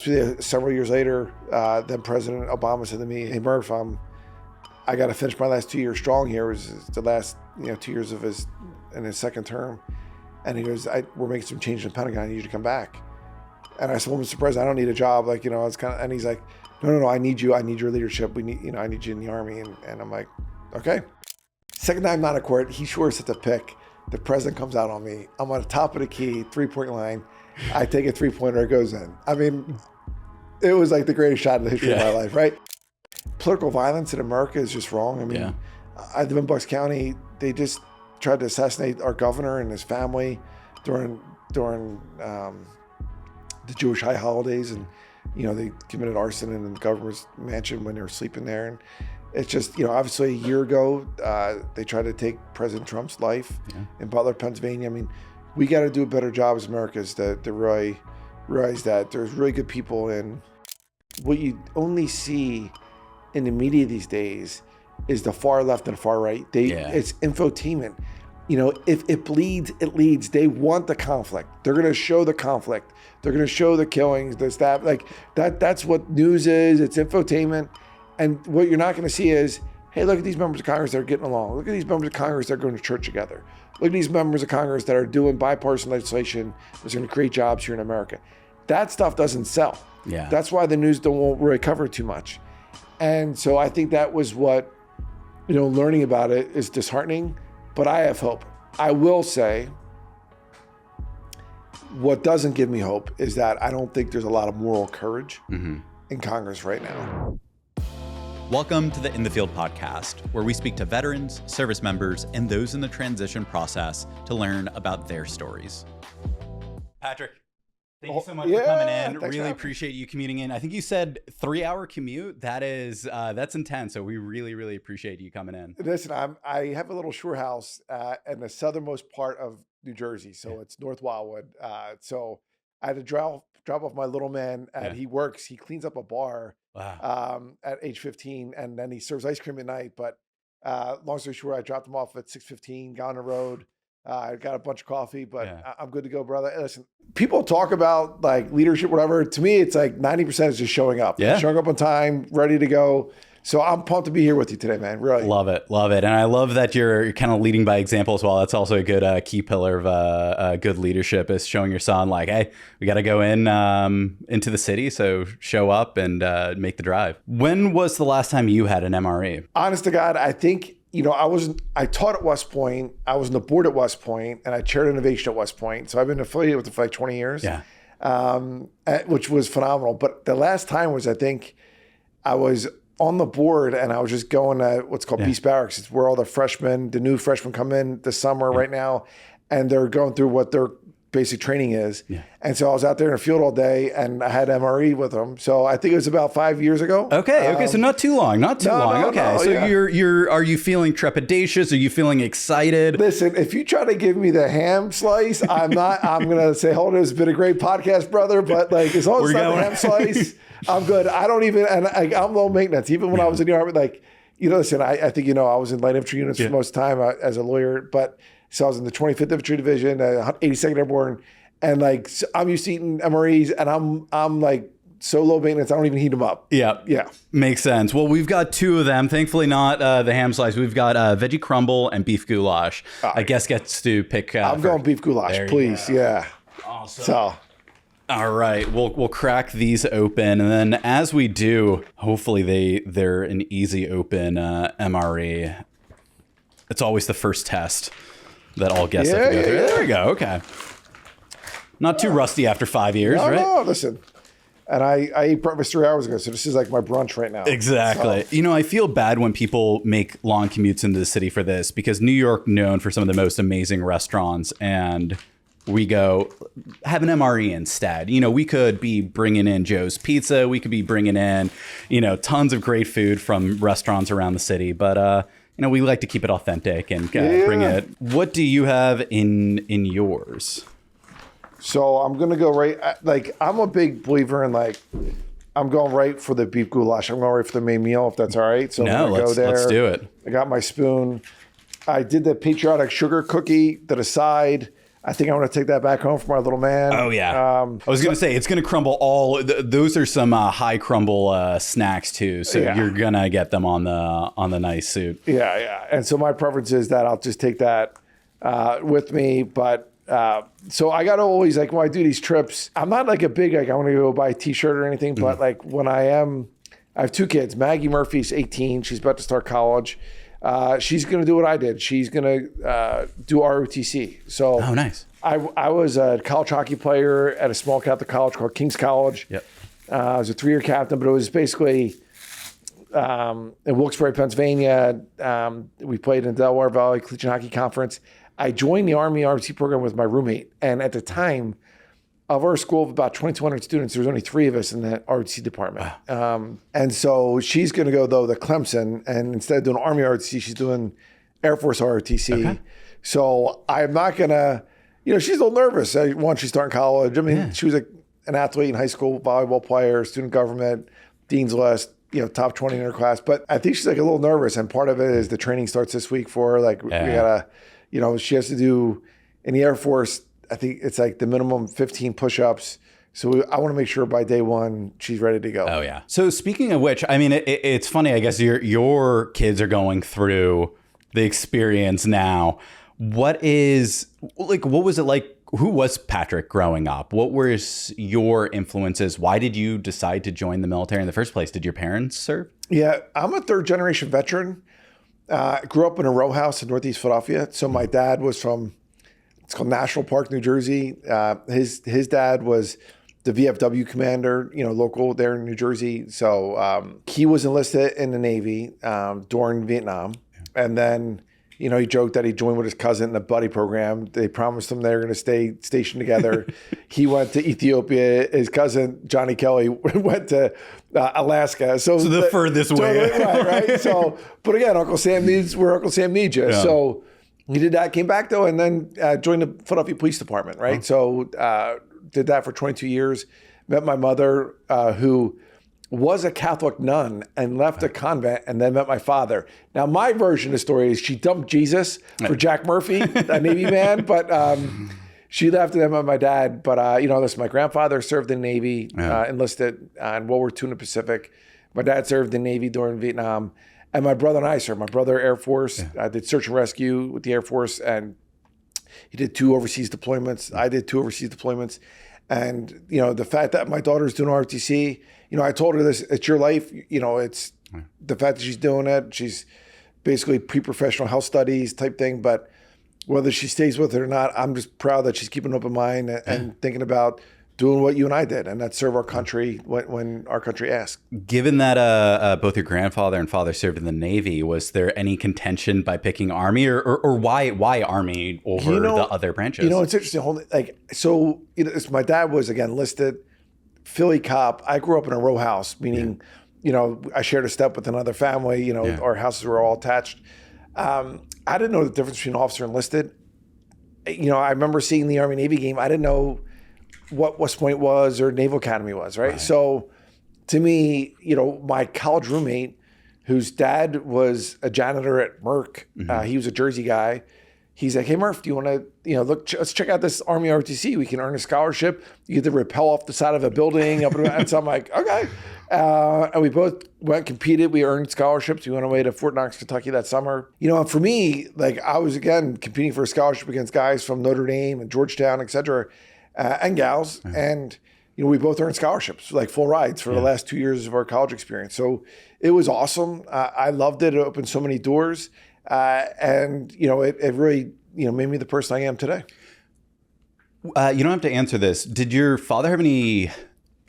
Several years later, then President Obama said to me, "Hey Murph, I got to finish my last 2 years strong here." It was the last 2 years of his second term, and he goes, "We're making some changes in the Pentagon. I need you to come back." And I said, "Well, Mr. President, I don't need a job." It's kind of, and he's like, "No, I need you. I need your leadership. I need you in the Army." And I'm like, "Okay." Second time not a court, he sure set the pick. The president comes out on me. I'm on the top of the key, 3-point line. I take a 3-pointer, it goes in. I mean, it was like the greatest shot in the history of my life, right? Political violence in America is just wrong. I mean, I live in Bucks County. They just tried to assassinate our governor and his family during the Jewish high holidays, and they committed arson in the governor's mansion when they were sleeping there. And it's just, obviously a year ago, they tried to take President Trump's life in Butler, Pennsylvania. I mean, we got to do a better job as Americans to really realize that there's really good people, and what you only see in the media these days is the far left and far right. It's infotainment. If it bleeds, it leads. They want the conflict. They're going to show the conflict. They're going to show the killings, the stab. Like that's what news is. It's infotainment. And what you're not going to see is, hey, look at these members of Congress that are getting along. Look at these members of Congress that are going to church together. Look at these members of Congress that are doing bipartisan legislation that's going to create jobs here in America. That stuff doesn't sell. Yeah. That's why the news won't really cover it too much. And so I think that was what, learning about it is disheartening, but I have hope. I will say, what doesn't give me hope is that I don't think there's a lot of moral courage in Congress right now. Welcome to the In the Field podcast, where we speak to veterans, service members, and those in the transition process to learn about their stories. Patrick, thank you so much for coming in. Really appreciate you commuting in. I think you said 3-hour commute. That's intense. So we really, really appreciate you coming in. Listen, I have a little shore house in the southernmost part of New Jersey. So it's North Wildwood. So I had to drop off my little man, and he cleans up a bar. Wow. At age 15, and then he serves ice cream at night. But long story short, I dropped him off at 6:15, got on the road. I got a bunch of coffee, but I'm good to go, brother. Listen, people talk about like leadership, whatever. To me, it's like 90% is just showing up. Showing up on time, ready to go. So I'm pumped to be here with you today, man. Really. Love it. And I love that you're kind of leading by example as well. That's also a good key pillar of good leadership, is showing your son like, hey, we got to go into the city. So show up and make the drive. When was the last time you had an MRE? Honest to God, I think, I taught at West Point. I was on the board at West Point, and I chaired innovation at West Point. So I've been affiliated with it for like 20 years, which was phenomenal. But the last time was, I think I was on the board, and I was just going to what's called Peace Barracks. It's where all the new freshmen come in this summer right now, and they're going through what their basic training is. And so I was out there in the field all day, and I had MRE with them. So I think it was about 5 years ago. Okay. So not too long. Are you feeling trepidatious? Are you feeling excited? Listen, if you try to give me the ham slice, I'm going to say, hold it, it's been a great podcast, brother. But like, as long as it's not the ham slice, I'm good. I don't even, and I'm low maintenance. Even when I was in the Army, like, listen, I think, I was in light infantry units for most of the time as a lawyer, but so I was in the 25th Infantry Division, 82nd Airborne, and like, I'm used to eating MREs, and I'm like so low maintenance, I don't even heat them up. Yeah. Makes sense. Well, we've got two of them. Thankfully not the ham slice. We've got veggie crumble and beef goulash. I guess gets to pick. I'm going beef goulash, please. Yeah. Awesome. So. All right, we'll crack these open, and then as we do, hopefully they're an easy open MRE. It's always the first test that all guests have to go through. There we go. Okay, not too rusty after 5 years, right? No, listen. And I ate breakfast 3 hours ago, so this is like my brunch right now. Exactly. So. I feel bad when people make long commutes into the city for this, because New York known for some of the most amazing restaurants, and we go have an MRE instead. We could be bringing in Joe's Pizza. We could be bringing in, tons of great food from restaurants around the city. But, we like to keep it authentic and bring it. What do you have in yours? So I'm going to go right. I'm a big believer in I'm going right for the beef goulash. I'm going right for the main meal, if that's all right. So let's do it. I got my spoon. I did the patriotic sugar cookie to the side. I think I want to take that back home for my little man. Oh yeah. I was going to say it's going to crumble those are some high crumble snacks too. So you're going to get them on the nice suit. Yeah. Yeah. And so my preference is that I'll just take that with me. But so I got to always, like, when I do these trips, I'm not like a big, like, I want to go buy a t-shirt or anything, but like when I have 2 kids. Maggie Murphy's 18. She's about to start college. She's going to do what I did. She's going to do ROTC. So oh, nice. I was a college hockey player at a small Catholic college called King's College. Yep. I was a 3-year captain, but it was basically in Wilkes-Barre, Pennsylvania. We played in the Delaware Valley Collegiate Hockey Conference. I joined the Army ROTC program with my roommate. And at the time, of our school of about 2,200 students, there was only 3 of us in the ROTC department. Wow. And so she's going to go, though, to Clemson. And instead of doing Army ROTC, she's doing Air Force ROTC. Okay. So I'm not going to, she's a little nervous once she's starting college. I mean, she was an athlete in high school, volleyball player, student government, Dean's List, top 20 in her class. But I think she's like a little nervous. And part of it is the training starts this week for her. Like, we got to, she has to do in the Air Force, I think it's like the minimum 15 push-ups. So I want to make sure by day 1 she's ready to go. Oh yeah. So speaking of which, I mean, it's funny. I guess your kids are going through the experience now. What was it like? Who was Patrick growing up? What were your influences? Why did you decide to join the military in the first place? Did your parents serve? Yeah, I'm a 3rd-generation veteran. Grew up in a row house in Northeast Philadelphia. So my dad was from. It's called National Park, New Jersey. His dad was the VFW commander, local there in New Jersey. So he was enlisted in the Navy during Vietnam. And then, he joked that he joined with his cousin in a buddy program. They promised him they were going to stay stationed together. He went to Ethiopia. His cousin, Johnny Kelly, went to Alaska. So the furthest way. Right. So, but again, Uncle Sam needs where Uncle Sam needs you. Yeah. So he did that, came back though, and then joined the Philadelphia Police Department, right? So did that for 22 years. Met my mother, who was a Catholic nun and left a convent, and then met my father. Now, my version of the story is she dumped Jesus for Jack Murphy, a Navy man, but she left and then met my dad. But, listen, my grandfather served in the Navy, enlisted in World War II in the Pacific. My dad served in the Navy during Vietnam. And my brother and I served. My brother, Air Force. I did search and rescue with the Air Force, and he did 2 overseas deployments. I did 2 overseas deployments. And, the fact that my daughter's doing ROTC, I told her this, it's your life. It's the fact that she's doing it. She's basically pre-professional health studies type thing. But whether she stays with it or not, I'm just proud that she's keeping an open mind and thinking about doing what you and I did, and that's serve our country when our country asks. Given that both your grandfather and father served in the Navy, was there any contention by picking Army, or why Army over the other branches? It's interesting. My dad was, again, enlisted, Philly cop. I grew up in a row house, meaning, I shared a step with another family. Our houses were all attached. I didn't know the difference between officer and enlisted. I remember seeing the Army-Navy game. I didn't know what West Point was or Naval Academy was, right? So to me, my college roommate, whose dad was a janitor at Merck, he was a Jersey guy. He's like, hey, Murph, do you want to, look, let's check out this Army ROTC. We can earn a scholarship. You get to rappel off the side of a building. And so I'm like, okay. And we both went, competed. We earned scholarships. We went away to Fort Knox, Kentucky that summer. And for me, like, I was, again, competing for a scholarship against guys from Notre Dame and Georgetown, et cetera, and gals. And, we both earned scholarships, like full rides for the last 2 years of our college experience. So it was awesome. I loved it. It opened so many doors. And, it really, made me the person I am today. You don't have to answer this. Did your father have any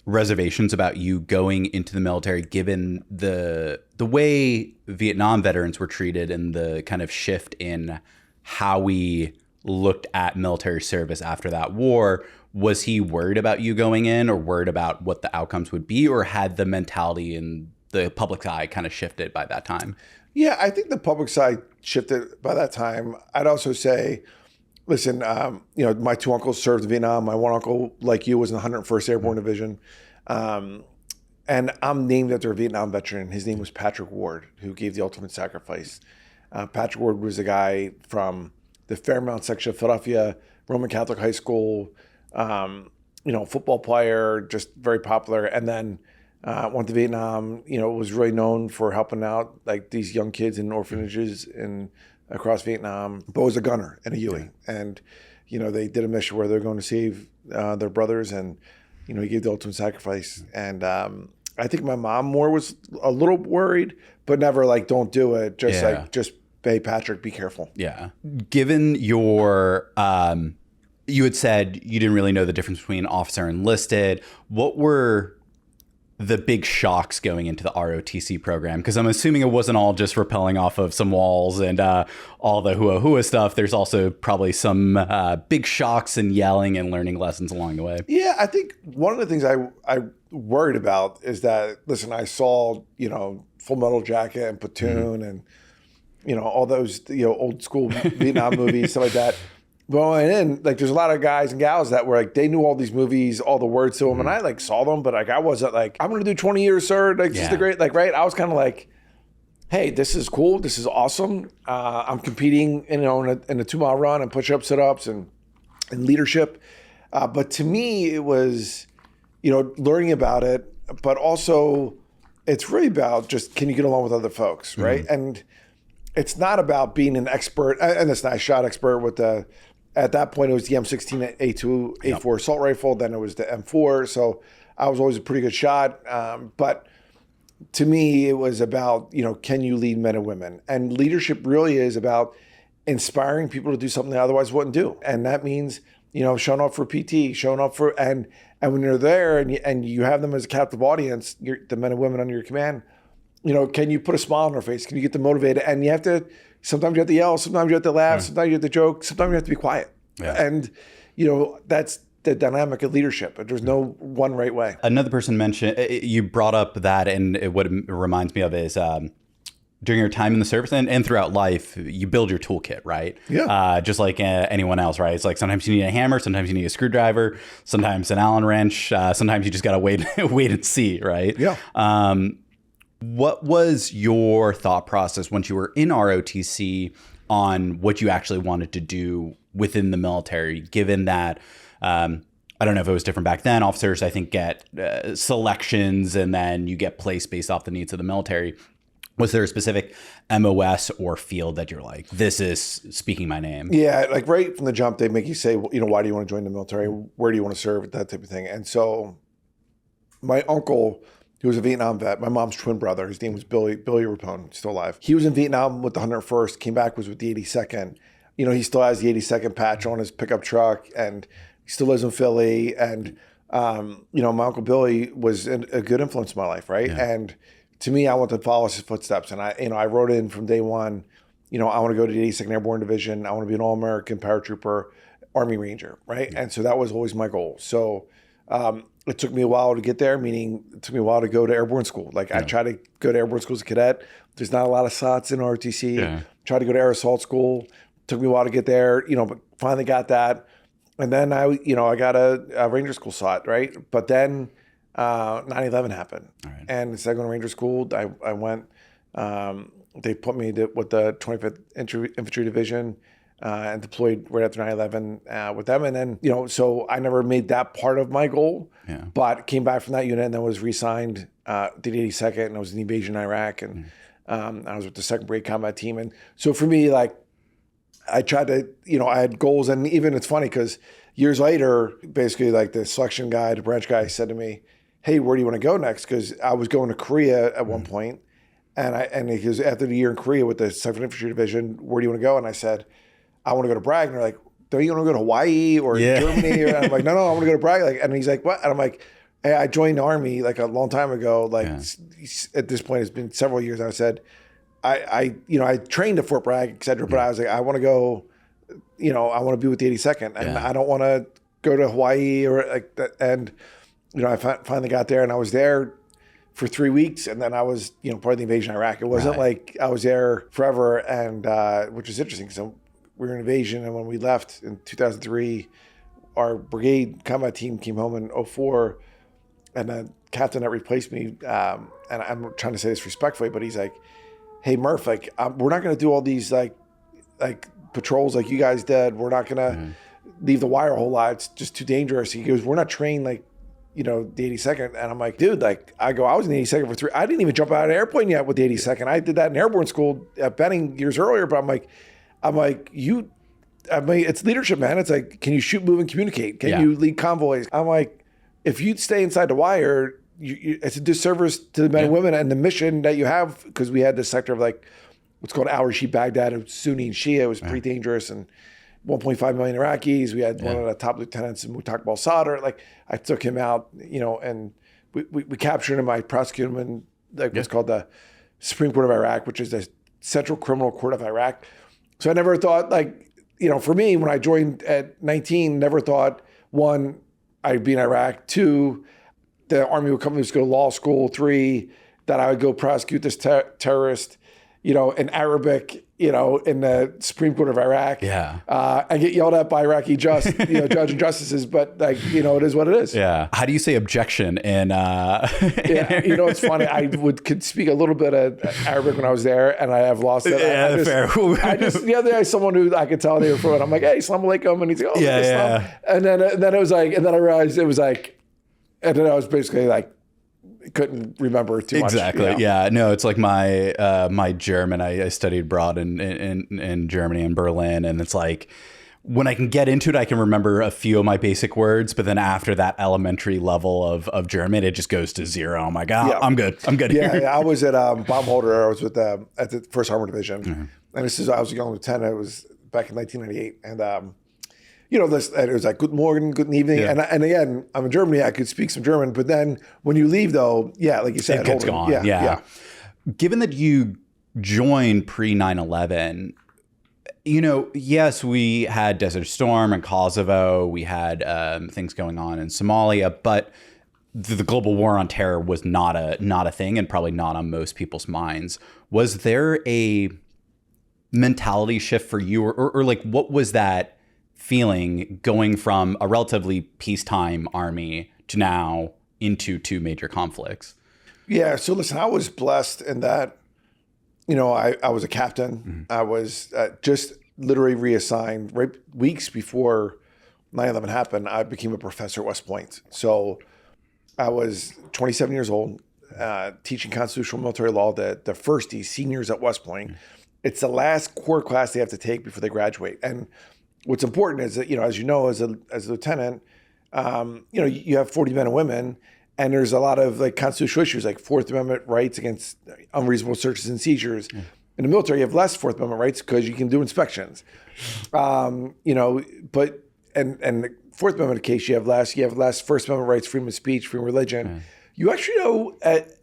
reservations about you going into the military, given the way Vietnam veterans were treated and the kind of shift in how we looked at military service after that war? Was he worried about you going in, or worried about what the outcomes would be, or had the mentality in the public eye kind of shifted by that time? Yeah, I think the public side shifted by that time. I'd also say, listen, my 2 uncles served in Vietnam. My one uncle, like you, was in the 101st Airborne Division. And I'm named after a Vietnam veteran. His name was Patrick Ward, who gave the ultimate sacrifice. Patrick Ward was a guy from the Fairmount section of Philadelphia, Roman Catholic high school, football player, just very popular. And then went to Vietnam, was really known for helping out like these young kids in orphanages across Vietnam, but was a gunner in a Huey. And, they did a mission where they're going to save their brothers, and, he gave the ultimate sacrifice. And I think my mom more was a little worried, but never like, don't do it. Just, hey, Patrick, be careful. Yeah. Given your, you had said you didn't really know the difference between officer and enlisted. What were the big shocks going into the ROTC program? Because I'm assuming it wasn't all just rappelling off of some walls and all the hua stuff. There's also probably some big shocks and yelling and learning lessons along the way. Yeah, I think one of the things I worried about is that, listen, I saw, Full Metal Jacket and Platoon and, all those, old school Vietnam movies, stuff like that. But when I went in, like, there's a lot of guys and gals that were like, they knew all these movies, all the words to them, and I like saw them, but like I wasn't like, I'm gonna do 20 years, sir. Like, this is the great, like, right? I was kind of like, hey, this is cool, this is awesome. I'm competing, in a 2-mile run and push-ups, sit-ups, and leadership. But to me, it was, learning about it, but also it's really about just, can you get along with other folks, right? And it's not about being an expert, and it's not a shot expert with the. At that point, it was the M16 A2, A4 assault rifle. Then it was the M4. So I was always a pretty good shot. But to me, it was about, can you lead men and women? And leadership really is about inspiring people to do something they otherwise wouldn't do. And that means, showing up for PT, showing up for, and when you're there and you have them as a captive audience, the men and women under your command, can you put a smile on their face? Can you get them motivated? And you have to, sometimes you have to yell, sometimes you have to laugh, sometimes you have to joke, sometimes you have to be quiet. Yeah. And, that's the dynamic of leadership. There's no one right way. Another person mentioned, you brought up that, and what it reminds me of is during your time in the service and throughout life, you build your toolkit, right? Yeah. Just like anyone else, right? It's like sometimes you need a hammer, sometimes you need a screwdriver, sometimes an Allen wrench, sometimes you just got to wait and see, right? Yeah. What was your thought process once you were in ROTC on what you actually wanted to do within the military, given that, I don't know if it was different back then, officers, I think, get selections and then you get placed based off the needs of the military. Was there a specific MOS or field that you're like, this is speaking my name? Yeah, like right from the jump, they make you say, why do you want to join the military? Where do you want to serve? That type of thing. And so my uncle, he was a Vietnam vet. My mom's twin brother, his name was Billy Rapone, still alive. He was in Vietnam with the 101st, came back, was with the 82nd. He still has the 82nd patch on his pickup truck, and he still lives in Philly. And, my Uncle Billy was a good influence in my life, right? Yeah. And to me, I want to follow his footsteps. And I wrote in from day one, I want to go to the 82nd Airborne Division. I want to be an all-American paratrooper, Army Ranger, right? Yeah. And so that was always my goal. So, it took me a while to get there, meaning it took me a while to go to airborne school. Like, I tried to go to airborne school as a cadet. There's not a lot of SOTs in ROTC. Yeah. Tried to go to air assault school. Took me a while to get there, but finally got that. And then I got a Ranger School SOT, right? But then 9/11 happened. Right. And instead of going to Ranger School, I went, they put me with the 25th Infantry Division, and deployed right after 9/11 with them. And then, so I never made that part of my goal, but came back from that unit and then was re-signed to the 82nd, and I was in the invasion in Iraq, and I was with the 2nd Brigade Combat Team. And so for me, like, I tried to, I had goals. And even it's funny because years later, basically like the selection guy, the branch guy said to me, hey, where do you want to go next? Because I was going to Korea at one point, and he goes, after the year in Korea with the 2nd Infantry Division, where do you want to go? And I said, I want to go to Bragg. And they're like, don't you want to go to Hawaii or Germany? And I'm like, no, I want to go to Bragg. Like, and he's like, what? And I'm like, hey, I joined the Army like a long time ago. Like, at this point, it's been several years. And I said, I trained at Fort Bragg, et cetera, but I was like, I want to go, I want to be with the 82nd, and I don't want to go to Hawaii or like that. And, I finally got there, and I was there for 3 weeks, and then I was, part of the invasion of Iraq. It wasn't like I was there forever, and which is interesting because we were in invasion, and when we left in 2003, our brigade combat team came home in 2004, and the captain that replaced me, and I'm trying to say this respectfully, but he's like, hey, Murph, like, we're not going to do all these like patrols like you guys did. We're not going to leave the wire a whole lot. It's just too dangerous. He goes, we're not trained like, the 82nd. And I'm like, dude, like I was in the 82nd for 3. I didn't even jump out of an airplane yet with the 82nd. I did that in airborne school at Benning years earlier. But I'm like, it's leadership, man. It's like, can you shoot, move, and communicate? Can you lead convoys? I'm like, if you stay inside the wire, it's a disservice to the men and women and the mission that you have, because we had this sector of like what's called Al-Rashid Baghdad, of Sunni and Shia. It was pretty dangerous, and 1.5 million Iraqis. We had one of the top lieutenants, Mutak Balsadr. Like I took him out, and we captured him. I prosecuted him in like what's called the Supreme Court of Iraq, which is the Central Criminal Court of Iraq. So I never thought for me, when I joined at 19, never thought, one, I'd be in Iraq. Two, the Army would come to go to law school. Three, that I would go prosecute this terrorist, in Arabic, in the Supreme Court of Iraq. Yeah. I get yelled at by Iraqi judge and justices, but it is what it is. Yeah. How do you say objection? And it's funny. I could speak a little bit of Arabic when I was there, and I have lost it. Fair. I just the other day, someone who I could tell they were from, and I'm like, hey, Assalamu alaikum, and he's like, oh, Islam. And then it was like, and then I realized it was like, and then I was basically like, couldn't remember too much. Exactly. Yeah. No, it's like my German. I studied abroad in Germany and Berlin, and it's like when I can get into it, I can remember a few of my basic words, but then after that elementary level of German, it just goes to zero. I'm like, I'm good. I'm good. Yeah. I was at Baumholder. I was with at the First Armored Division, and I was a young lieutenant. It was back in 1998, and it was like, good morning, good evening. Yeah. And again, I'm in Germany, I could speak some German, but then when you leave though, like you said, it's gone. Yeah. Given that you joined pre 9/11, yes, we had Desert Storm and Kosovo, we had things going on in Somalia, but the global war on terror was not a thing, and probably not on most people's minds. Was there a mentality shift for you, or like, what was that feeling going from a relatively peacetime army to now into two major conflicts? Yeah. So listen, I was blessed in that, I was a captain. I was just literally reassigned right weeks before 9/11 happened. I became a professor at West Point. So I was 27 years old, teaching constitutional military law, the firsties, seniors at West Point. It's the last core class they have to take before they graduate. And what's important is that, as a lieutenant, you have 40 men and women, and there's a lot of like constitutional issues like Fourth Amendment rights against unreasonable searches and seizures. In the military, you have less Fourth Amendment rights because you can do inspections. But and the Fourth Amendment case, you have less First Amendment rights, freedom of speech, freedom of religion. You actually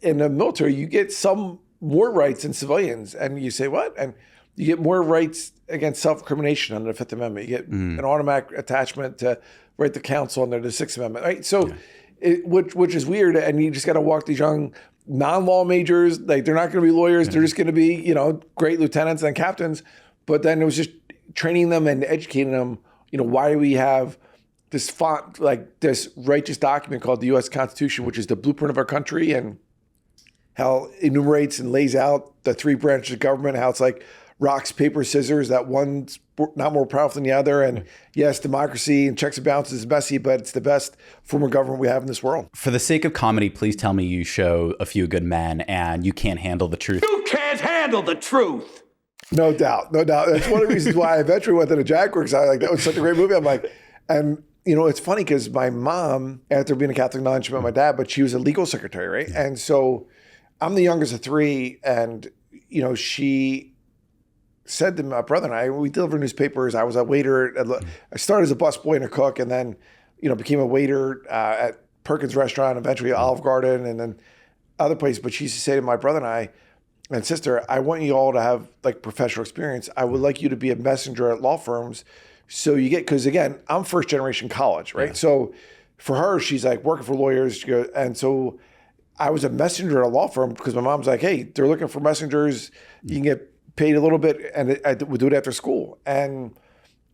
in the military, you get some more rights than civilians, and you say what? And you get more rights against self-incrimination under the Fifth Amendment. You get an automatic attachment to right to counsel under the Sixth Amendment, right? So, which is weird, and you just got to walk these young non-law majors, like they're not going to be lawyers, they're just going to be, great lieutenants and captains. But then it was just training them and educating them, why do we have this font, like this righteous document called the U.S. Constitution, which is the blueprint of our country, and how it enumerates and lays out the three branches of government, how it's like rocks, paper, scissors, that one's not more powerful than the other. And yes, democracy and checks and balances is messy, but it's the best form of government we have in this world. For the sake of comedy, please tell me you show A Few Good Men and you can't handle the truth. You can't handle the truth. No doubt. That's one of the reasons why I eventually went to the Jaguar, because I like, that was such a great movie. I'm like, and it's funny because my mom, after being a Catholic nun, she met my dad, but she was a legal secretary, right? And so I'm the youngest of three, and she said to my brother and I, we deliver newspapers. I was a waiter. I started as a busboy and a cook, and then, became a waiter at Perkins Restaurant, eventually Olive Garden, and then other places. But she used to say to my brother and I, and sister, I want you all to have like professional experience. I would like you to be a messenger at law firms. So you get, because again, I'm first generation college, right? Yeah. So for her, she's like working for lawyers. And so I was a messenger at a law firm because my mom's like, hey, they're looking for messengers. You can get paid a little bit, and I would do it after school. And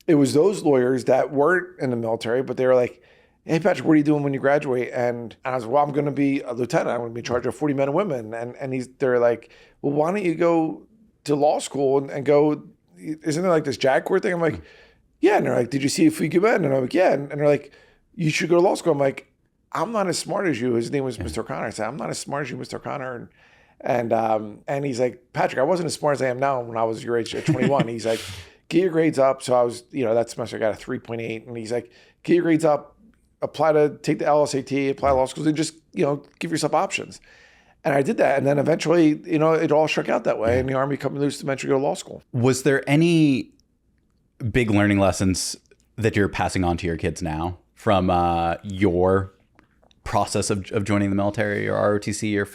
it was those lawyers that weren't in the military, but they were like, hey, Patrick, what are you doing when you graduate? And I was like, well, I'm going to be a lieutenant. I'm going to be in charge of 40 men and women. And they're like, well, why don't you go to law school and go, isn't there like this JAG Corps thing? I'm like, yeah. And they're like, did you see Figueroa? And I'm like, yeah. And they're like, you should go to law school. I'm like, I'm not as smart as you. His name was Mr. O'Connor. I said, I'm not as smart as you, Mr. O'Connor. And he's like, Patrick, I wasn't as smart as I am now when I was your age at 21. He's like, get your grades up. So I was, that semester I got a 3.8. And he's like, get your grades up, take the LSAT, apply to law schools, and just, give yourself options. And I did that. And then eventually, it all shook out that way. And the Army cut me loose to eventually go to law school. Was there any big learning lessons that you're passing on to your kids now from your process of joining the military or ROTC or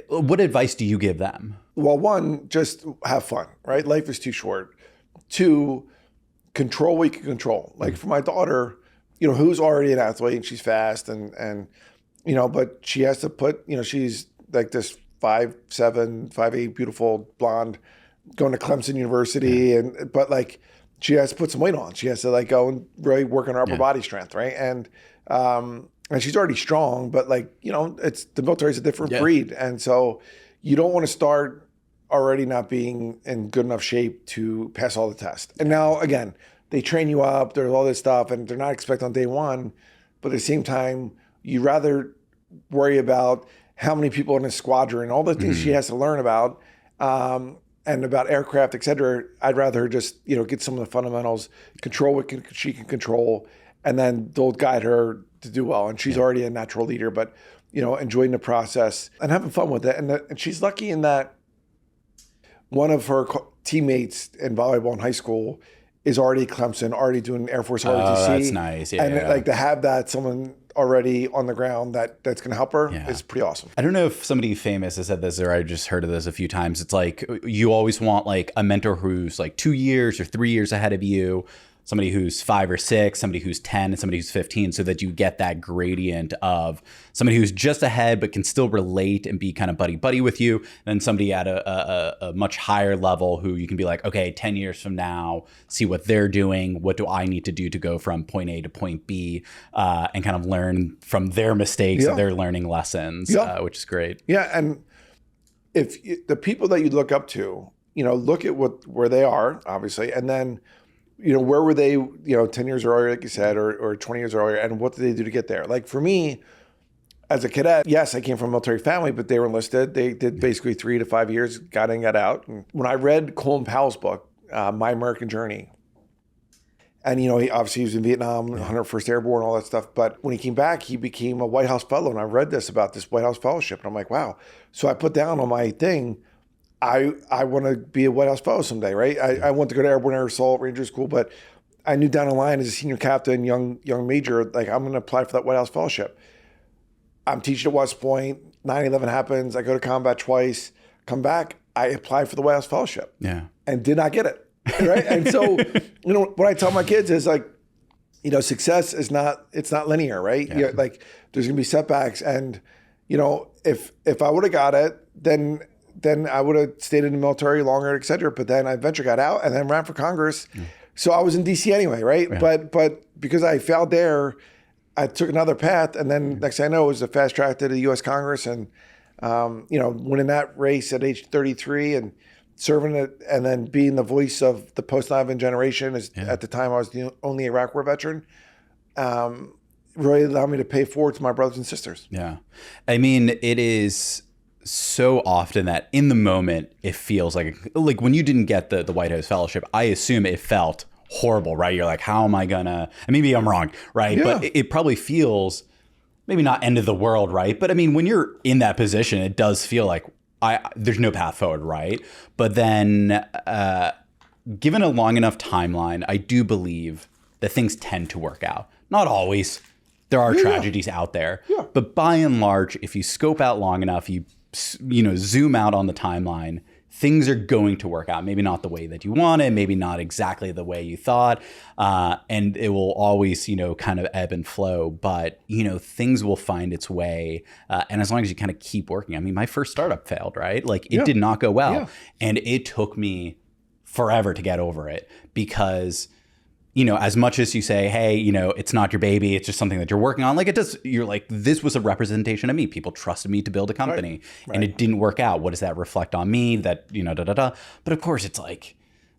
what advice do you give them? Well, one, just have fun, right? Life is too short. Two, control what you can control. Like for my daughter, who's already an athlete and she's fast and but she has to put, she's like this 5'7", 5'8", beautiful blonde going to Clemson University. But like, she has to put some weight on. She has to go and really work on her upper body strength. Right. And she's already strong, but it's the military is a different breed. And so you don't want to start already not being in good enough shape to pass all the tests. And now again, they train you up, there's all this stuff and they're not expecting on day one, but at the same time, you rather worry about how many people in a squadron, all the things she has to learn about, and about aircraft, et cetera. I'd rather just, get some of the fundamentals, control what she can control, and then they'll guide her to do well. And she's already a natural leader, but, enjoying the process and having fun with it. And she's lucky in that one of her teammates in volleyball in high school is already at Clemson, already doing Air Force ROTC. Oh, that's nice. Yeah, and to have that someone already on the ground that's going to help her is pretty awesome. I don't know if somebody famous has said this or I just heard of this a few times. It's like you always want a mentor who's 2 years or 3 years ahead of you, somebody who's 5 or 6, somebody who's 10, and somebody who's 15, so that you get that gradient of somebody who's just ahead but can still relate and be kind of buddy-buddy with you, and then somebody at a much higher level who you can be like, okay, 10 years from now, see what they're doing, what do I need to do to go from point A to point B, and kind of learn from their mistakes and their learning lessons, which is great. Yeah, and if the people that you look up to, look at where they are, obviously, and then where were they, 10 years earlier, like you said, or 20 years earlier, and what did they do to get there? Like for me, as a cadet, yes, I came from a military family, but they were enlisted. They did basically 3 to 5 years, got in, got out. And when I read Colin Powell's book, My American Journey, and, he obviously was in Vietnam, 101st Airborne, all that stuff. But when he came back, he became a White House fellow. And I read about this White House fellowship. And I'm like, wow. So I put down on my thing, I want to be a White House fellow someday, right? I want to go to Airborne Air Assault Ranger School, but I knew down the line as a senior captain, young major, I'm going to apply for that White House fellowship. I'm teaching at West Point. 9/11 happens. I go to combat twice. Come back. I apply for the White House fellowship. Yeah. And did not get it. Right. And so, what I tell my kids is success is it's not linear, right? Yeah. There's going to be setbacks. And, if I would have got it, then I would have stayed in the military longer, et cetera. But then I eventually got out and then ran for Congress. So I was in DC anyway, right? Yeah. But because I failed there, I took another path. And then next thing I know, it was a fast track to the U.S. Congress and, winning that race at age 33 and serving it and then being the voice of the post 9/11 generation. At the time, I was the only Iraq War veteran. Really allowed me to pay forward to my brothers and sisters. Yeah. I mean, it is so often that in the moment it feels like when you didn't get the White House fellowship, I assume it felt horrible, right? You're like, how am I gonna, and maybe I'm wrong, right? Yeah. But it probably feels maybe not end of the world, right? But I mean, when you're in that position, it does feel like there's no path forward, right? But then given a long enough timeline, I do believe that things tend to work out. Not always. There are tragedies out there. Yeah. But by and large, if you scope out long enough, you zoom out on the timeline, things are going to work out. Maybe not the way that you wanted, maybe not exactly the way you thought. And it will always, kind of ebb and flow, but, things will find its way. And as long as you kind of keep working, I mean, my first startup failed, right? It did not go well. Yeah. And it took me forever to get over it because as much as you say, hey, it's not your baby, it's just something that you're working on. You're like, this was a representation of me. People trusted me to build a company and it didn't work out. What does that reflect on me? That, But of course it's like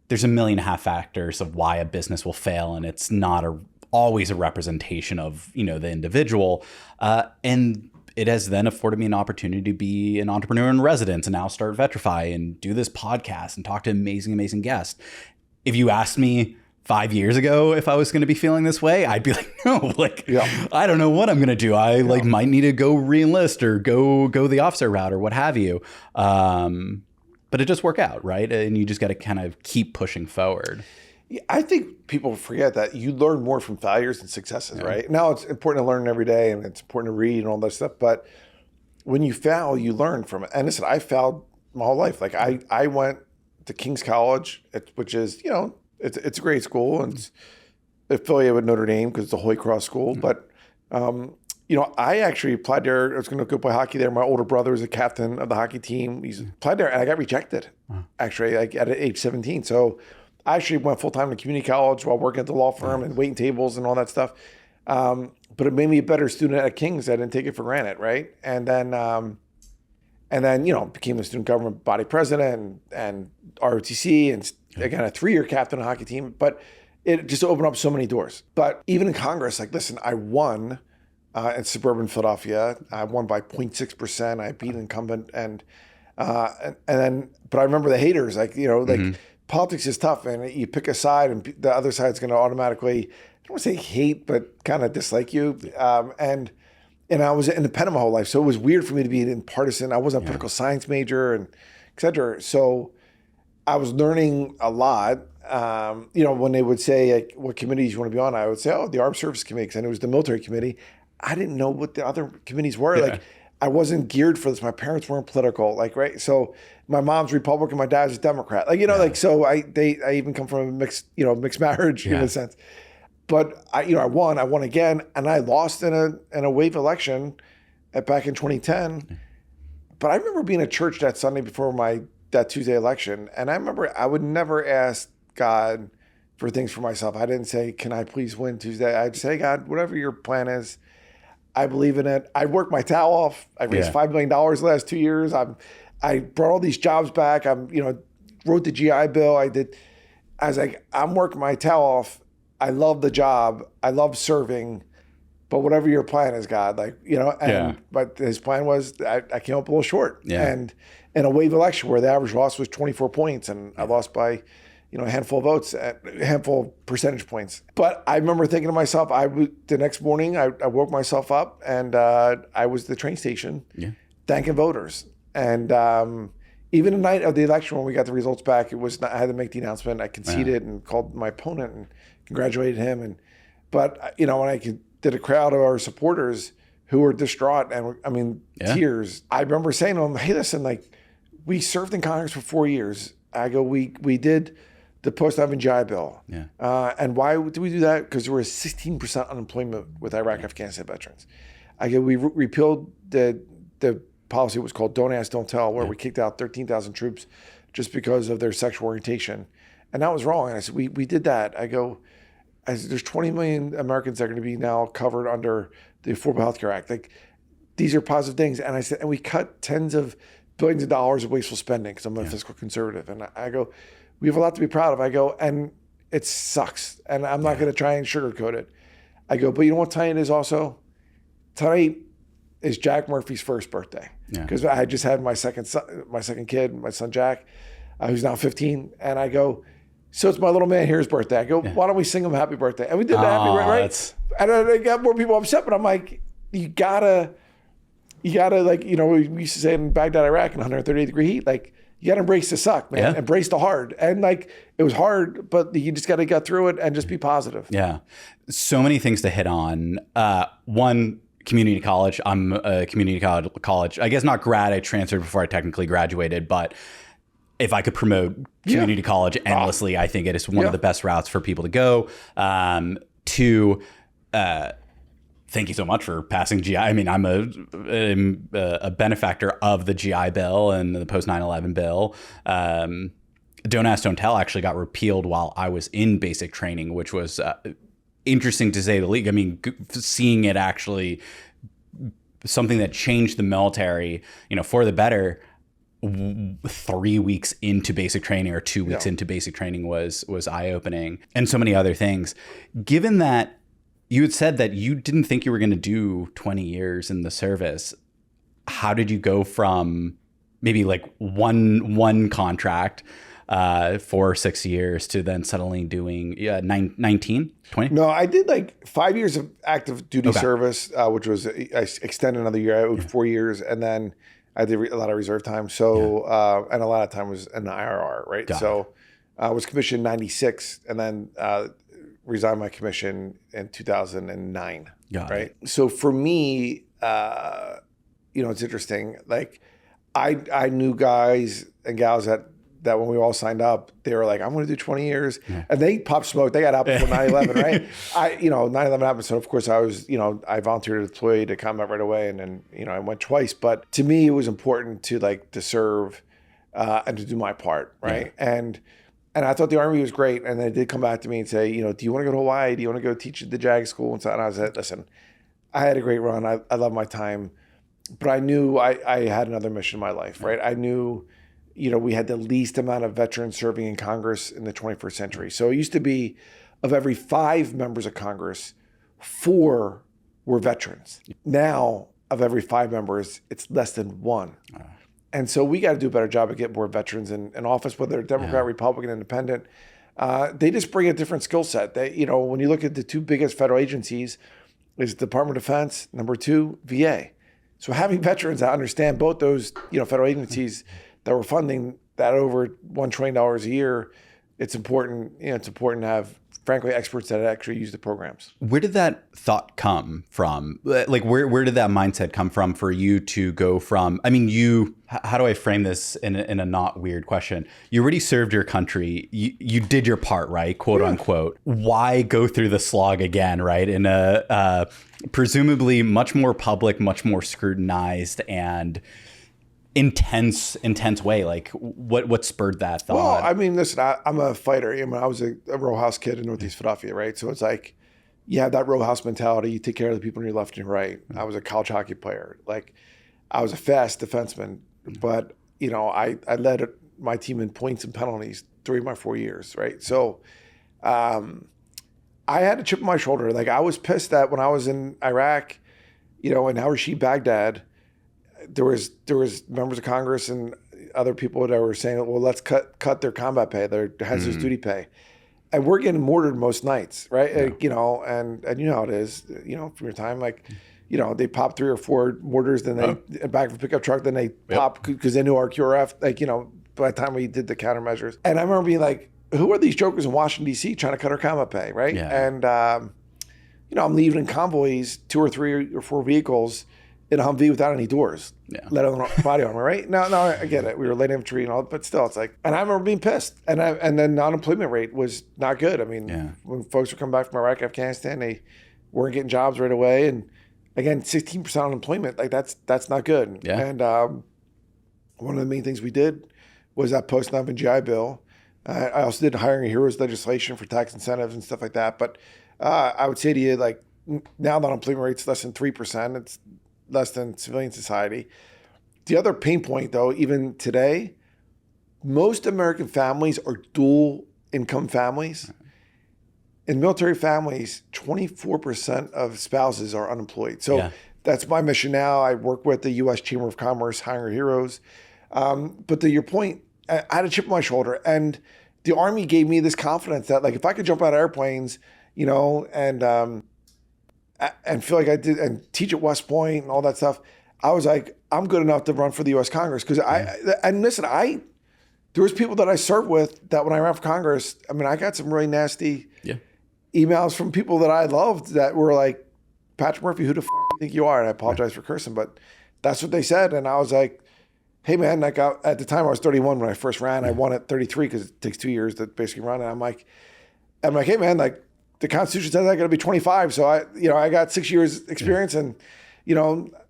there's a million and a half factors of why a business will fail, and it's not always a representation of, the individual. And it has then afforded me an opportunity to be an entrepreneur in residence and now start Vetrify and do this podcast and talk to amazing, amazing guests. If you asked me 5 years ago if I was going to be feeling this way, I'd be like, no, I don't know what I'm going to do. I might need to go re-enlist or go the officer route or what have you. But it just worked out, right? And you just got to kind of keep pushing forward. Yeah, I think people forget that you learn more from failures than successes, right? Now it's important to learn every day and it's important to read and all that stuff. But when you fail, you learn from it. And listen, I failed my whole life. Like I went to King's College, which is, it's a great school and it's affiliated with Notre Dame because it's a Holy Cross school. But, I actually applied there. I was going to go play hockey there. My older brother is a captain of the hockey team. He's applied there and I got rejected, actually, like at age 17. So I actually went full-time to community college while working at the law firm and waiting tables and all that stuff. But it made me a better student at King's. I didn't take it for granted, right? And then became the student government body president and ROTC and again, a 3-year captain of the hockey team. But it just opened up so many doors. But even in Congress, I won in suburban Philadelphia. I won by 0.6%. I beat an incumbent. But I remember the haters, politics is tough, and you pick a side, and the other side's going to automatically, I don't want to say hate, but kind of dislike you. And I was independent my whole life, so it was weird for me to be partisan. I wasn't a political science major, and et cetera. So I was learning a lot. When they would say, what committees you want to be on, I would say, the Armed Services Committee, because I knew it was the military committee. I didn't know what the other committees were. Yeah. I wasn't geared for this. My parents weren't political, right? So my mom's Republican, my dad's a Democrat. So I even come from a mixed marriage in a sense. But I won again, and I lost in a wave election back in 2010. But I remember being at church that Sunday before that Tuesday election, and I remember I would never ask God for things for myself. I didn't say, "Can I please win Tuesday?" I'd say, "God, whatever your plan is, I believe in it." I worked my tail off. I raised $5 million the last 2 years. I brought all these jobs back. Wrote the GI Bill. I was like, I'm working my tail off. I love the job. I love serving. But whatever your plan is, God, but his plan was I came up a little short. Yeah. And in a wave election where the average loss was 24 points and I lost by a handful of votes, a handful of percentage points. But I remember thinking to myself, the next morning, I woke myself up and I was at the train station thanking voters. And even the night of the election, when we got the results back, I had to make the announcement. I conceded and called my opponent and congratulated him. But when I did a crowd of our supporters who were distraught and tears, I remember saying to them, "Hey, listen, we served in Congress for 4 years." I go, we did the post-9/11 GI Bill. Yeah. And why did we do that? Because there was 16% unemployment with Iraq, Afghanistan veterans. I go, we repealed the policy was called Don't Ask, Don't Tell, where we kicked out 13,000 troops just because of their sexual orientation. And that was wrong. And I said, we did that. I said, there's 20 million Americans that are going to be now covered under the Affordable Health Care Act. These are positive things. And I said, and we cut tens of billions of dollars of wasteful spending because I'm a fiscal conservative. And I go, we have a lot to be proud of. I go, and it sucks. And I'm not going to try and sugarcoat it. I go, but you know what tonight is also? Tonight is Jack Murphy's first birthday. Because I just had my second kid, my son Jack, who's now 15. And I go, so it's my little man here's birthday. I go, why don't we sing him happy birthday? And we did the happy birthday, right? And I got more people upset, but I'm like, you gotta, we used to say in Baghdad, Iraq, in 138-degree heat, you gotta embrace the suck, man. Yeah. Embrace the hard. And it was hard, but you just gotta get through it and just be positive. Yeah. So many things to hit on. One, community college. I'm a community college, I guess not grad, I transferred before I technically graduated, but if I could promote community college endlessly, I think it is one of the best routes for people to go. Two, thank you so much for passing GI. I mean, I'm a benefactor of the GI Bill and the post 9/11 bill. Don't Ask, Don't Tell actually got repealed while I was in basic training, which was interesting to say the least. I mean, seeing it actually something that changed the military, for the better, 3 weeks into basic training or 2 weeks into basic training was eye-opening, and so many other things. Given that you had said that you didn't think you were going to do 20 years in the service, how did you go from maybe like one contract for 6 years to then suddenly doing 19, 20? No, I did like 5 years of active duty service, which was, I extended another year. I owed 4 years, and then I did a lot of reserve time. So, and a lot of time was in the IRR, right? So I was commissioned in 96 and then resigned my commission in 2009, right? So for me, it's interesting. Like I knew guys and gals that when we all signed up, they were like, I'm going to do 20 years. And they popped smoke. They got out before 9/11, right? 9/11 happened. So of course I was, I volunteered to deploy to combat right away. And then, I went twice. But to me, it was important to serve and to do my part, right? And I thought the Army was great. And they did come back to me and say, do you want to go to Hawaii? Do you want to go teach at the JAG school? And so and I was like, listen, I had a great run. I love my time. But I knew I had another mission in my life, right? I knew we had the least amount of veterans serving in Congress in the 21st century. So it used to be of every 5 members of Congress, 4 were veterans. Now, of every 5 members, it's less than 1. And so we got to do a better job of getting more veterans in office, whether they're Democrat, Republican, Independent. They just bring a different skill set. They, when you look at the 2 biggest federal agencies, is Department of Defense, number 2, VA. So having veterans that understand both those, federal agencies that were funding that over $1 trillion a year, it's important. It's important to have, frankly, experts that actually use the programs. Where did that thought come from? Like, where did that mindset come from for you to go from? I mean, how do I frame this in a not weird question? You already served your country. You did your part, right? Quote unquote. Why go through the slog again, right? In a presumably much more public, much more scrutinized and intense way. Like what spurred that thought? Well, I mean, listen, I'm a fighter. I was a row house kid in Northeast Philadelphia, right? So it's like, you have that row house mentality. You take care of the people on your left and your right. I was a college hockey player. Like, I was a fast defenseman, but I led my team in points and penalties 3 of my 4 years, right? So I had a chip on my shoulder. Like, I was pissed that when I was in Iraq, in Al Rashid, Baghdad, there was members of Congress and other people that were saying, well, let's cut their combat pay, their hazardous duty pay. And we're getting mortared most nights, right? Yeah. Like, and you know how it is, from your time, like, they pop 3 or 4 mortars, then they back of a pickup truck, then they pop because they knew our QRF, like, by the time we did the countermeasures. And I remember being like, who are these jokers in Washington, D.C. trying to cut our combat pay, right? Yeah. And, I'm leaving in convoys, 2 or 3 or 4 vehicles in a Humvee without any doors, let alone body armor, right? No, I get it. We were light infantry and all, but still, it's like, and I remember being pissed. And then the unemployment rate was not good. I mean, when folks were coming back from Iraq, Afghanistan, they weren't getting jobs right away. And again, 16% unemployment, like that's not good. Yeah. And one of the main things we did was that post-9/11 GI Bill. I also did hiring heroes legislation for tax incentives and stuff like that. But I would say to you, like, now the unemployment rate's less than 3%. It's less than civilian society. The other pain point, though, even today, most American families are dual income families. In military families, 24% of spouses are unemployed. So that's my mission now. I work with the U.S. Chamber of Commerce, hiring heroes. But to your point, I had a chip on my shoulder. And the Army gave me this confidence that, like, if I could jump out of airplanes, and feel like I did, and teach at West Point and all that stuff, I was like, I'm good enough to run for the U.S. Congress. Because there was people that I served with that when I ran for Congress, I mean, I got some really nasty emails from people that I loved that were like, Patrick Murphy, who the f*** do you think you are? And I apologize for cursing, but that's what they said. And I was like, hey man, like at the time I was 31 when I first ran. I won at 33 because it takes 2 years to basically run. And I'm like, hey man, like, the Constitution says I got to be 25. So I got 6 years experience and,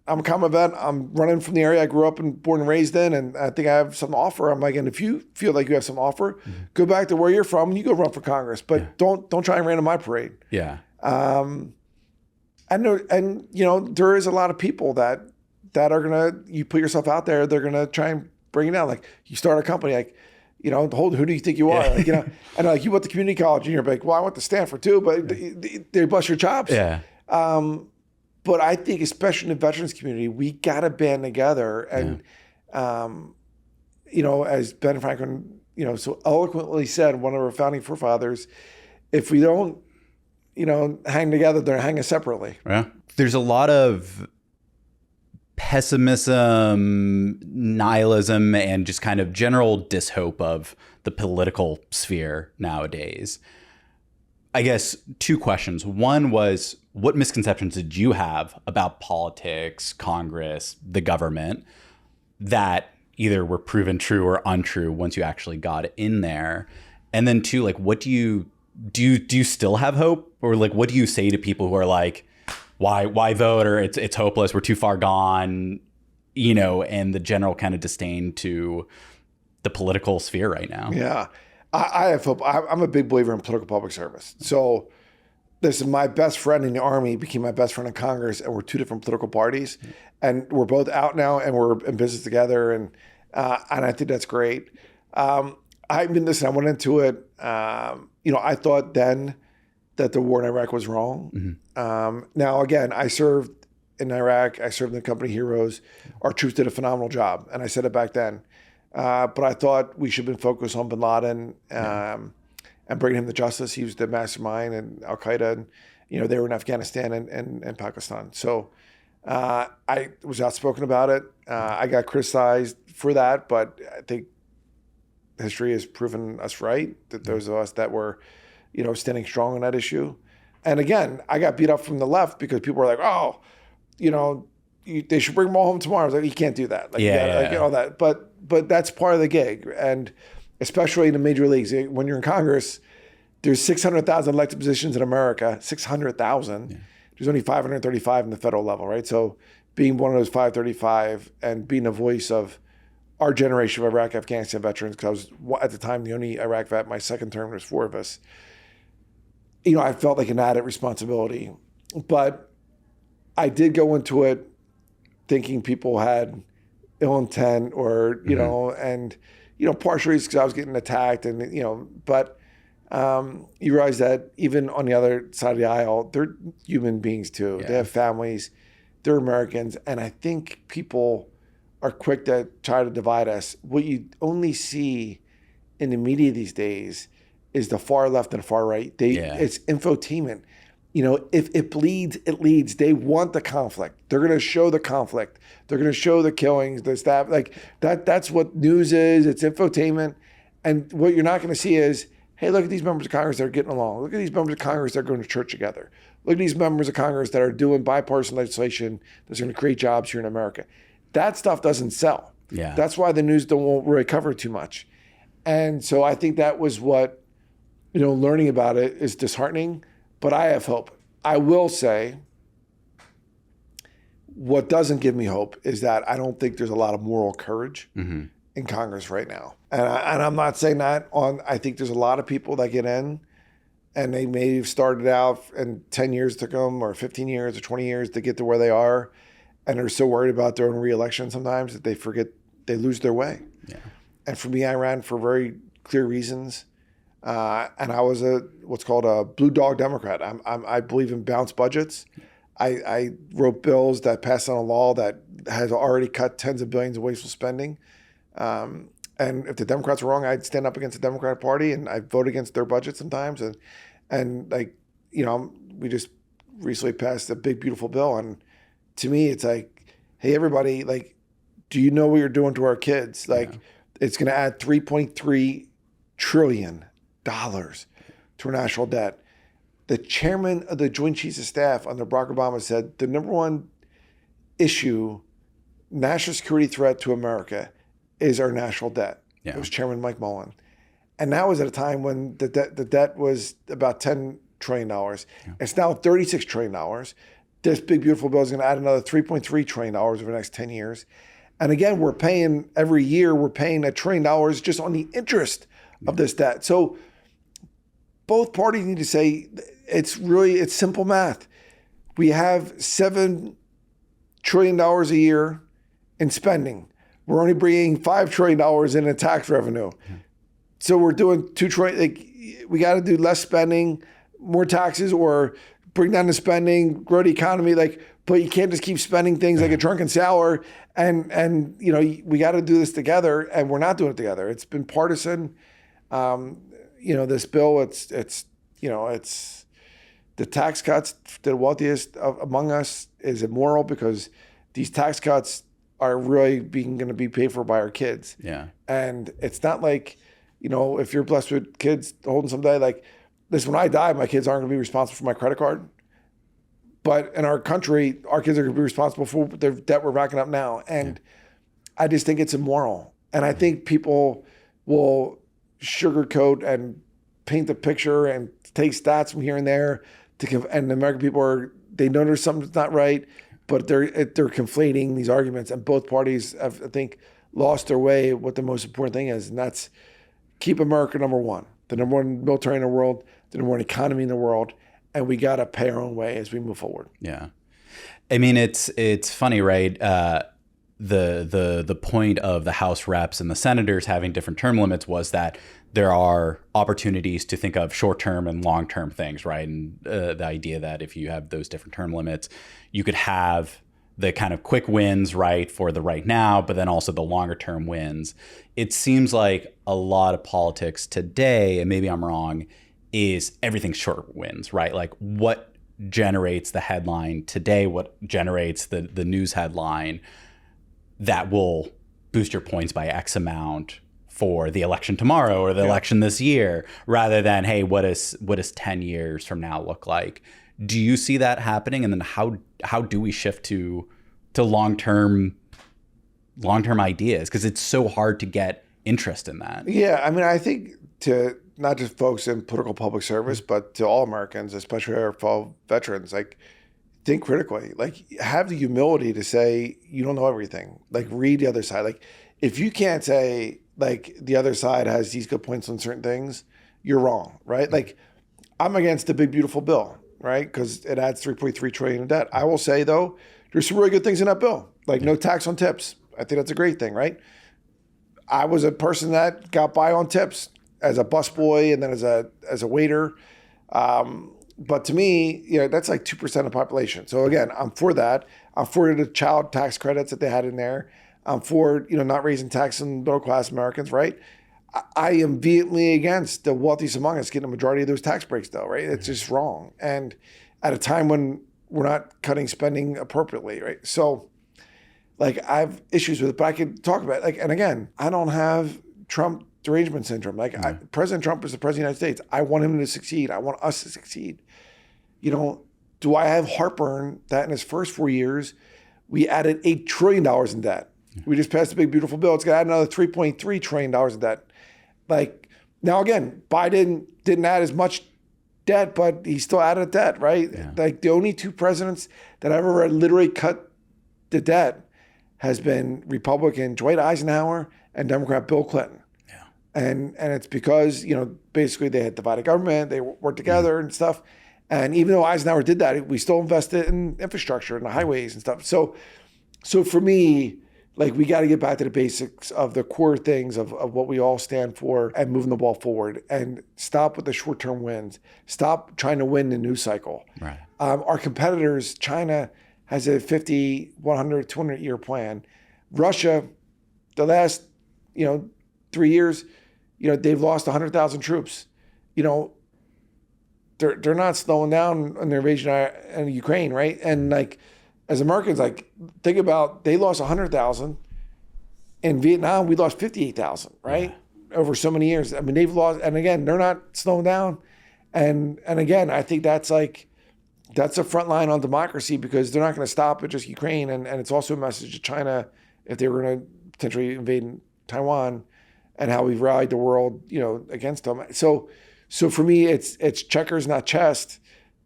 I'm a combat vet. I'm running from the area I grew up and born and raised in. And I think I have something to offer. I'm like, and if you feel like you have something to offer, go back to where you're from and you go run for Congress, but don't try and rain on my parade. Yeah. And there is a lot of people that are going to, you put yourself out there, they're going to try and bring it down. Like you start a company, like, who do you think you are? Like, and like you went to community college and you're like, well, I went to Stanford too, but they bust your chops. Yeah. But I think, especially in the veterans community, we got to band together. And, as Ben Franklin, so eloquently said, one of our founding forefathers, if we don't, hang together, they're hanging separately. Yeah. There's a lot of pessimism, nihilism, and just kind of general dishope of the political sphere nowadays. I guess 2 questions. One was, what misconceptions did you have about politics, Congress, the government that either were proven true or untrue once you actually got in there? And then 2, like, what do you still have hope? Or like, what do you say to people who are like, why vote, or it's hopeless, we're too far gone, and the general kind of disdain to the political sphere right now? Yeah. I have hope. I'm a big believer in political public service. So listen, my best friend in the Army became my best friend in Congress, and we're 2 different political parties, and we're both out now, and we're in business together, and I think that's great. I went into it. I thought then that the war in Iraq was wrong. Now, again, I served in Iraq. I served in the company Heroes. Our troops did a phenomenal job, and I said it back then. But I thought we should have been focused on bin Laden and bringing him to justice. He was the mastermind, and Al Qaeda, and they were in Afghanistan and Pakistan. So I was outspoken about it. I got criticized for that, but I think history has proven us right, that those of us that were, standing strong on that issue. And again, I got beat up from the left because people were like, oh, they should bring them all home tomorrow. I was like, you can't do that. All that. But that's part of the gig. And especially in the major leagues, when you're in Congress, there's 600,000 elected positions in America, 600,000. Yeah. There's only 535 in the federal level, right? So being one of those 535 and being a voice of our generation of Iraq, Afghanistan veterans, because I was at the time the only Iraq vet. My second term, there's 4 of us. I felt like an added responsibility. But I did go into it thinking people had ill intent or, and, partially because I was getting attacked and, but you realize that even on the other side of the aisle, they're human beings too. Yeah. They have families, they're Americans. And I think people are quick to try to divide us. What you only see in the media these days is the far left and the far right. It's infotainment. If it bleeds, it leads. They want the conflict. They're going to show the conflict. They're going to show the killings, the staff. Like that's what news is. It's infotainment. And what you're not going to see is, hey, look at these members of Congress that are getting along. Look at these members of Congress that are going to church together. Look at these members of Congress that are doing bipartisan legislation that's going to create jobs here in America. That stuff doesn't sell. Yeah. That's why the news won't really cover it too much. And so I think that was what, learning about it is disheartening, but I have hope. I will say what doesn't give me hope is that I don't think there's a lot of moral courage in Congress right now. And I'm not saying that I think there's a lot of people that get in and they may have started out and 10 years took them or 15 years or 20 years to get to where they are. And they're so worried about their own reelection sometimes that they forget, they lose their way. Yeah. And for me, I ran for very clear reasons. And I was what's called a blue dog Democrat. I believe in balanced budgets. I wrote bills that passed on a law that has already cut tens of billions of wasteful spending. And if the Democrats are wrong, I'd stand up against the Democratic Party and I vote against their budget sometimes. And we just recently passed a big, beautiful bill. And to me, it's like, hey, everybody, do you know what you're doing to our kids? It's going to add $3.3 trillion to our national debt. The chairman of the Joint Chiefs of Staff under Barack Obama said the number one issue, national security threat to America, is our national debt. Yeah. It was Chairman Mike Mullen. And that was at a time when the debt was about $10 trillion. Yeah. It's now $36 trillion. This big, beautiful bill is going to add another $3.3 trillion over the next 10 years. And again, every year, we're paying $1 trillion just on the interest of this debt. So both parties need to say, it's simple math. We have $7 trillion a year in spending. We're only bringing $5 trillion in tax revenue. So we're doing $2 trillion. Like, we got to do less spending, more taxes, or bring down the spending, grow the economy. Like, but you can't just keep spending things like a drunken sailor. And you know, we got to do this together, and we're not doing it together. It's been partisan. You know, this bill, it's the tax cuts to the wealthiest among us is immoral, because these tax cuts are really going to be paid for by our kids. Yeah. And it's not like, you know, if you're blessed with kids holding someday, like, listen, when I die, my kids aren't going to be responsible for my credit card. But in our country, our kids are going to be responsible for the debt we're racking up now. And I just think it's immoral. And I think people will sugarcoat and paint the picture and take stats from here and there and the American people they know there's something that's not right, but they're conflating these arguments, and both parties have, I think, lost their way what the most important thing is, and that's keep America number one, the number one military in the world, the number one economy in the world, and we got to pay our own way as we move forward. Yeah. I mean, it's funny, right? The point of the House reps and the senators having different term limits was that there are opportunities to think of short-term and long-term things, right? And the idea that if you have those different term limits, you could have the kind of quick wins, right, for the right now, but then also the longer-term wins. It seems like a lot of politics today, and maybe I'm wrong, is everything short wins, right? Like, what generates the headline today, what generates the news headline that will boost your points by X amount for the election tomorrow or the election this year, rather than, hey, what does 10 years from now look like? Do you see that happening? And then how do we shift to long-term ideas? Because it's so hard to get interest in that. Yeah, I mean, I think to not just folks in political public service, but to all Americans, especially our fellow veterans, like, think critically. Like, have the humility to say you don't know everything. Like, read the other side. Like, if you can't say, like, the other side has these good points on certain things, you're wrong, right? Like, I'm against the big beautiful bill, right? Because it adds $3.3 trillion in debt. I will say, though, there's some really good things in that bill, like no tax on tips. I think that's a great thing, right? I was a person that got by on tips as a busboy and then as a waiter. But to me, you know, that's like 2% of the population. So again, I'm for that. I'm for the child tax credits that they had in there. I'm for, you know, not raising tax on middle class Americans, right? I am vehemently against the wealthiest among us getting a majority of those tax breaks, though, right? It's just wrong. And at a time when we're not cutting spending appropriately, right? So, like, I have issues with it, but I could talk about it. Like, and again, I don't have Trump derangement syndrome. Like, President Trump is the president of the United States. I want him to succeed. I want us to succeed. You know, do I have heartburn that in his first 4 years, we added $8 trillion in debt? We just passed a big, beautiful bill. It's going to add another $3.3 trillion in debt. Like, now again, Biden didn't add as much debt, but he still added debt, right? Yeah. Like, the only two presidents that I've ever literally cut the debt has been Republican Dwight Eisenhower and Democrat Bill Clinton. Yeah. And it's because, you know, basically they had divided government, they worked together and stuff. And even though Eisenhower did that, we still invested in infrastructure and the highways and stuff. So for me, like, we got to get back to the basics of the core things of what we all stand for and moving the ball forward, and stop with the short-term wins. Stop trying to win the news cycle. Right. Our competitors, China has a 50, 100, 200-year plan. Russia, the last, 3 years, they've lost 100,000 troops. They're not slowing down on their invasion in Ukraine, right? And like, as Americans, like, think about, they lost 100,000. In Vietnam, we lost 58,000, right? Yeah. Over so many years. I mean, they've lost, and again, they're not slowing down. And again, I think that's a front line on democracy, because they're not going to stop at just Ukraine. And it's also a message to China if they were going to potentially invade Taiwan, and how we've rallied the world, against them. So for me, it's checkers, not chess.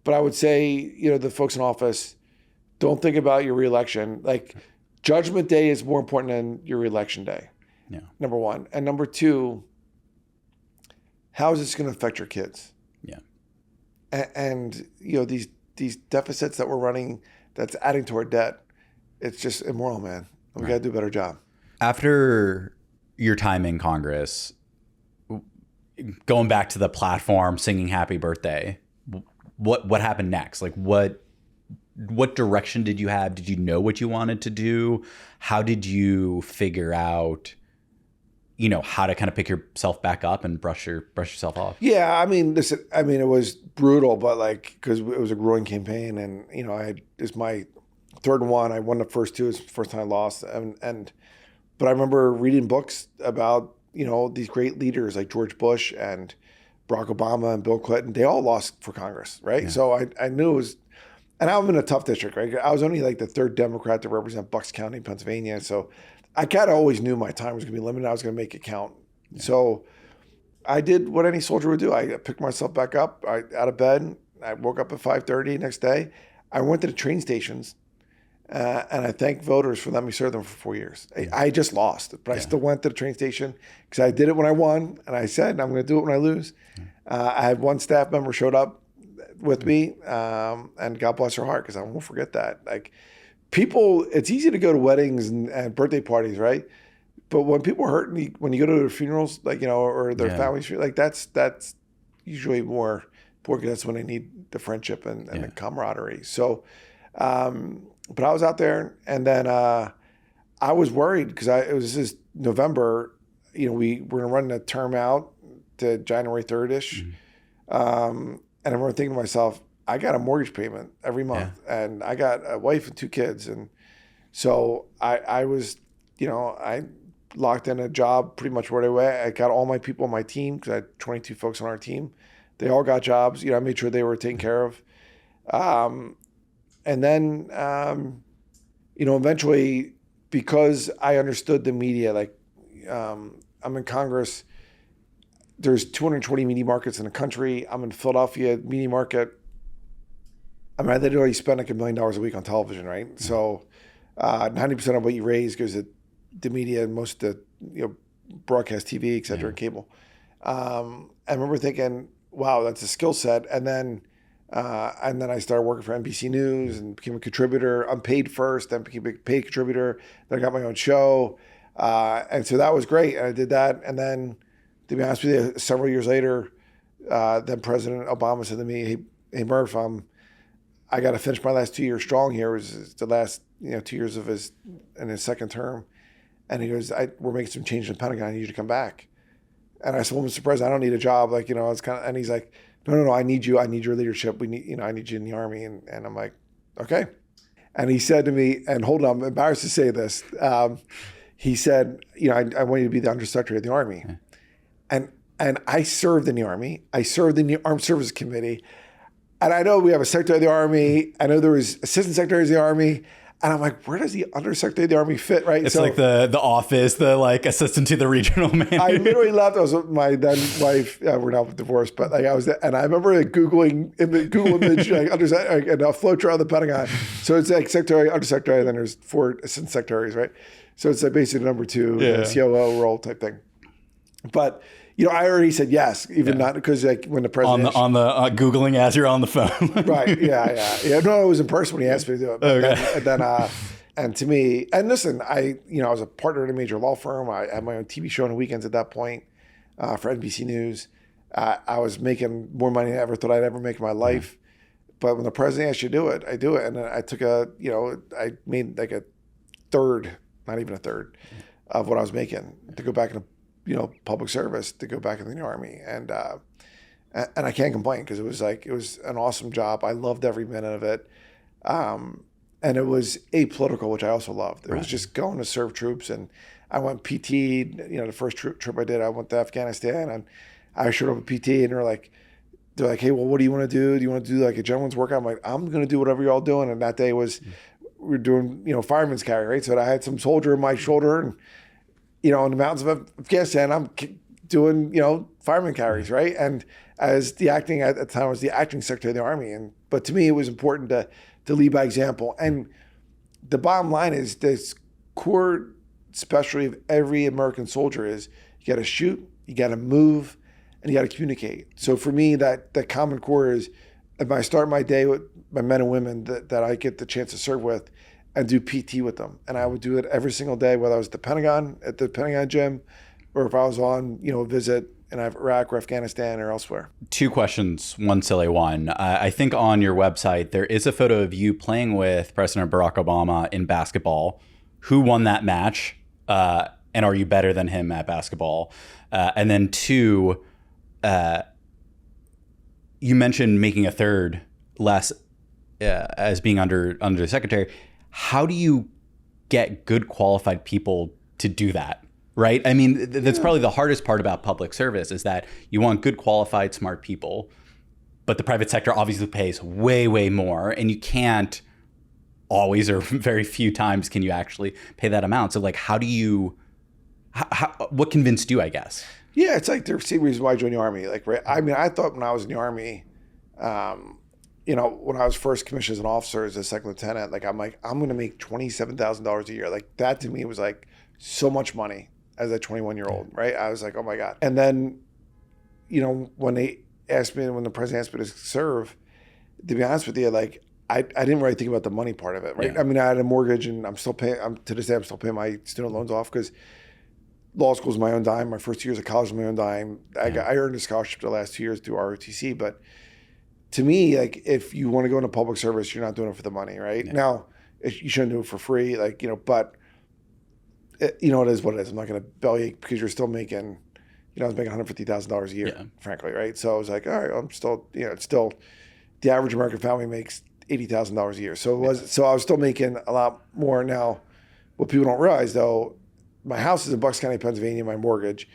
But I would say, the folks in office, don't think about your reelection. Like, Judgment Day is more important than your reelection day. Yeah. Number one. And number two, how is this going to affect your kids? Yeah. And these deficits that we're running, that's adding to our debt, it's just immoral, man. We got to do a better job. After your time in Congress, going back to the platform, singing "Happy Birthday," what happened next? Like what direction did you have? Did you know what you wanted to do? How did you figure out, how to kind of pick yourself back up and brush yourself off? Yeah, I mean, listen, it was brutal, but because it was a growing campaign, and it's my third one. I won the first two. It's the first time I lost, but I remember reading books about these great leaders like George Bush and Barack Obama and Bill Clinton. They all lost for Congress, right? Yeah. So I knew it was, and I'm in a tough district, right? I was only like the third Democrat to represent Bucks County, Pennsylvania, so I kind of always knew my time was going to be limited. I was going to make it count. Yeah. So I did what any soldier would do. I picked myself back up out of bed. I woke up at 5:30 next day. I went to the train stations, and I thanked voters for letting me serve them for 4 years. I just lost, but I still went to the train station because I did it when I won, and I said I'm going to do it when I lose. I had one staff member showed up with me, and God bless her heart, because I won't forget that. Like, people, it's easy to go to weddings and birthday parties, right? But when people are hurting, when you go to their funerals, or their families, that's usually more important, because that's when they need the friendship and the camaraderie. So, but I was out there, and then I was worried because this is November. We're going to run the term out to January 3rd-ish. And I remember thinking to myself, I got a mortgage payment every month, and I got a wife and 2 kids. And so I was, I locked in a job pretty much right away. I got all my people on my team, because I had 22 folks on our team. They all got jobs. I made sure they were taken care of. And then, eventually, because I understood the media, I'm in Congress, there's 220 media markets in the country. I'm in Philadelphia media market. I literally spend like $1 million a week on television, right? Mm-hmm. So 90% of what you raise goes to the media, and most of the broadcast TV, et cetera, and cable. I remember thinking, wow, that's a skill set. And then I started working for NBC News and became a contributor, unpaid first, then became a paid contributor. Then I got my own show. And so that was great. And I did that. And then, to be honest with you, several years later, then President Obama said to me, hey Murph, I got to finish my last 2 years strong here. It was the last 2 years of his second term. And he goes, we're making some changes in the Pentagon. I need you to come back. And I said, well, Mr. President, I don't need a job. It's kind of, and he's like, no, I need you. I need your leadership. We need, I need you in the Army. And I'm like, okay. And he said to me, and hold on, I'm embarrassed to say this. He said, I want you to be the Undersecretary of the Army. Okay. And I served in the Army. I served in the Armed Services Committee. And I know we have a Secretary of the Army. I know there was Assistant Secretaries of the Army. And I'm like, where does the Undersecretary of the Army fit, right? It's like the office, the assistant to the regional manager. I literally left. I was with my then wife. We're now divorced, but I was there, and I remember Googling Google image and a flow chart of the Pentagon. So it's like Secretary, Undersecretary, and then there's 4 Assistant Secretaries, right? So it's like basically number 2, COO role type thing. But I already said yes, even not because when the president on the Googling as you're on the phone. Right. Yeah. No, it was in person when he asked me to do it. But and to me, and listen, I was a partner in a major law firm. I had my own TV show on the weekends at that point for NBC News. I was making more money than I ever thought I'd ever make in my life. But when the president asked you to do it, I do it. And then I took I made like a third, not even a third, of what I was making to go back into public service, to go back into the Army. And I can't complain, because it was an awesome job. I loved every minute of it. And it was apolitical, which I also loved. It was just going to serve troops. And I went PT, the first trip I did, I went to Afghanistan, and I showed up at PT, and they're like, hey, well, what do you want to do? Do you want to do like a gentleman's workout? I'm like, I'm going to do whatever you're all doing. And that day we were doing, fireman's carry, right? So I had some soldier on my shoulder, and in the mountains of Afghanistan, I'm doing, fireman carries, right? And as the acting, at the time, I was the acting Secretary of the Army. But to me, it was important to lead by example. And the bottom line is, this core specialty of every American soldier is you got to shoot, you got to move, and you got to communicate. So for me, that common core is, if I start my day with my men and women that I get the chance to serve with, and do PT with them. And I would do it every single day, whether I was at the Pentagon gym, or if I was on, a visit in Iraq or Afghanistan or elsewhere. 2 questions, one silly one. I think on your website, there is a photo of you playing with President Barack Obama in basketball. Who won that match? And are you better than him at basketball? And then 2, you mentioned making a third less as being under the secretary. How do you get good qualified people to do that? Right? I mean, that's probably the hardest part about public service, is that you want good, qualified, smart people, but the private sector obviously pays way, way more, and you can't always, or very few times, can you actually pay that amount. So like, what convinced you, I guess? Yeah, it's like there's same reason why I joined the Army. Like, right? I mean, I thought when I was in the Army, when I was first commissioned as an officer, as a second lieutenant, I'm going to make $27,000 a year. Like, that to me was like so much money as a 21-year-old, right? I was like, oh my God. And then, when the president asked me to serve, to be honest with you, like, I didn't really think about the money part of it, right? Yeah. I mean, I had a mortgage, and I'm still paying, to this day, I'm still paying my student loans off, because law school is my own dime. My first 2 years of college was my own dime. I earned a scholarship the last 2 years through ROTC, but to me, like, if you want to go into public service, you're not doing it for the money, right? Yeah. Now, you shouldn't do it for free, but it is what it is. I'm not going to bellyache, because you're still making, I was making $150,000 a year, frankly, right? So I was like, all right, I'm still, it's still, the average American family makes $80,000 a year. So I was still making a lot more. Now, what people don't realize, though, my house is in Bucks County, Pennsylvania, my mortgage.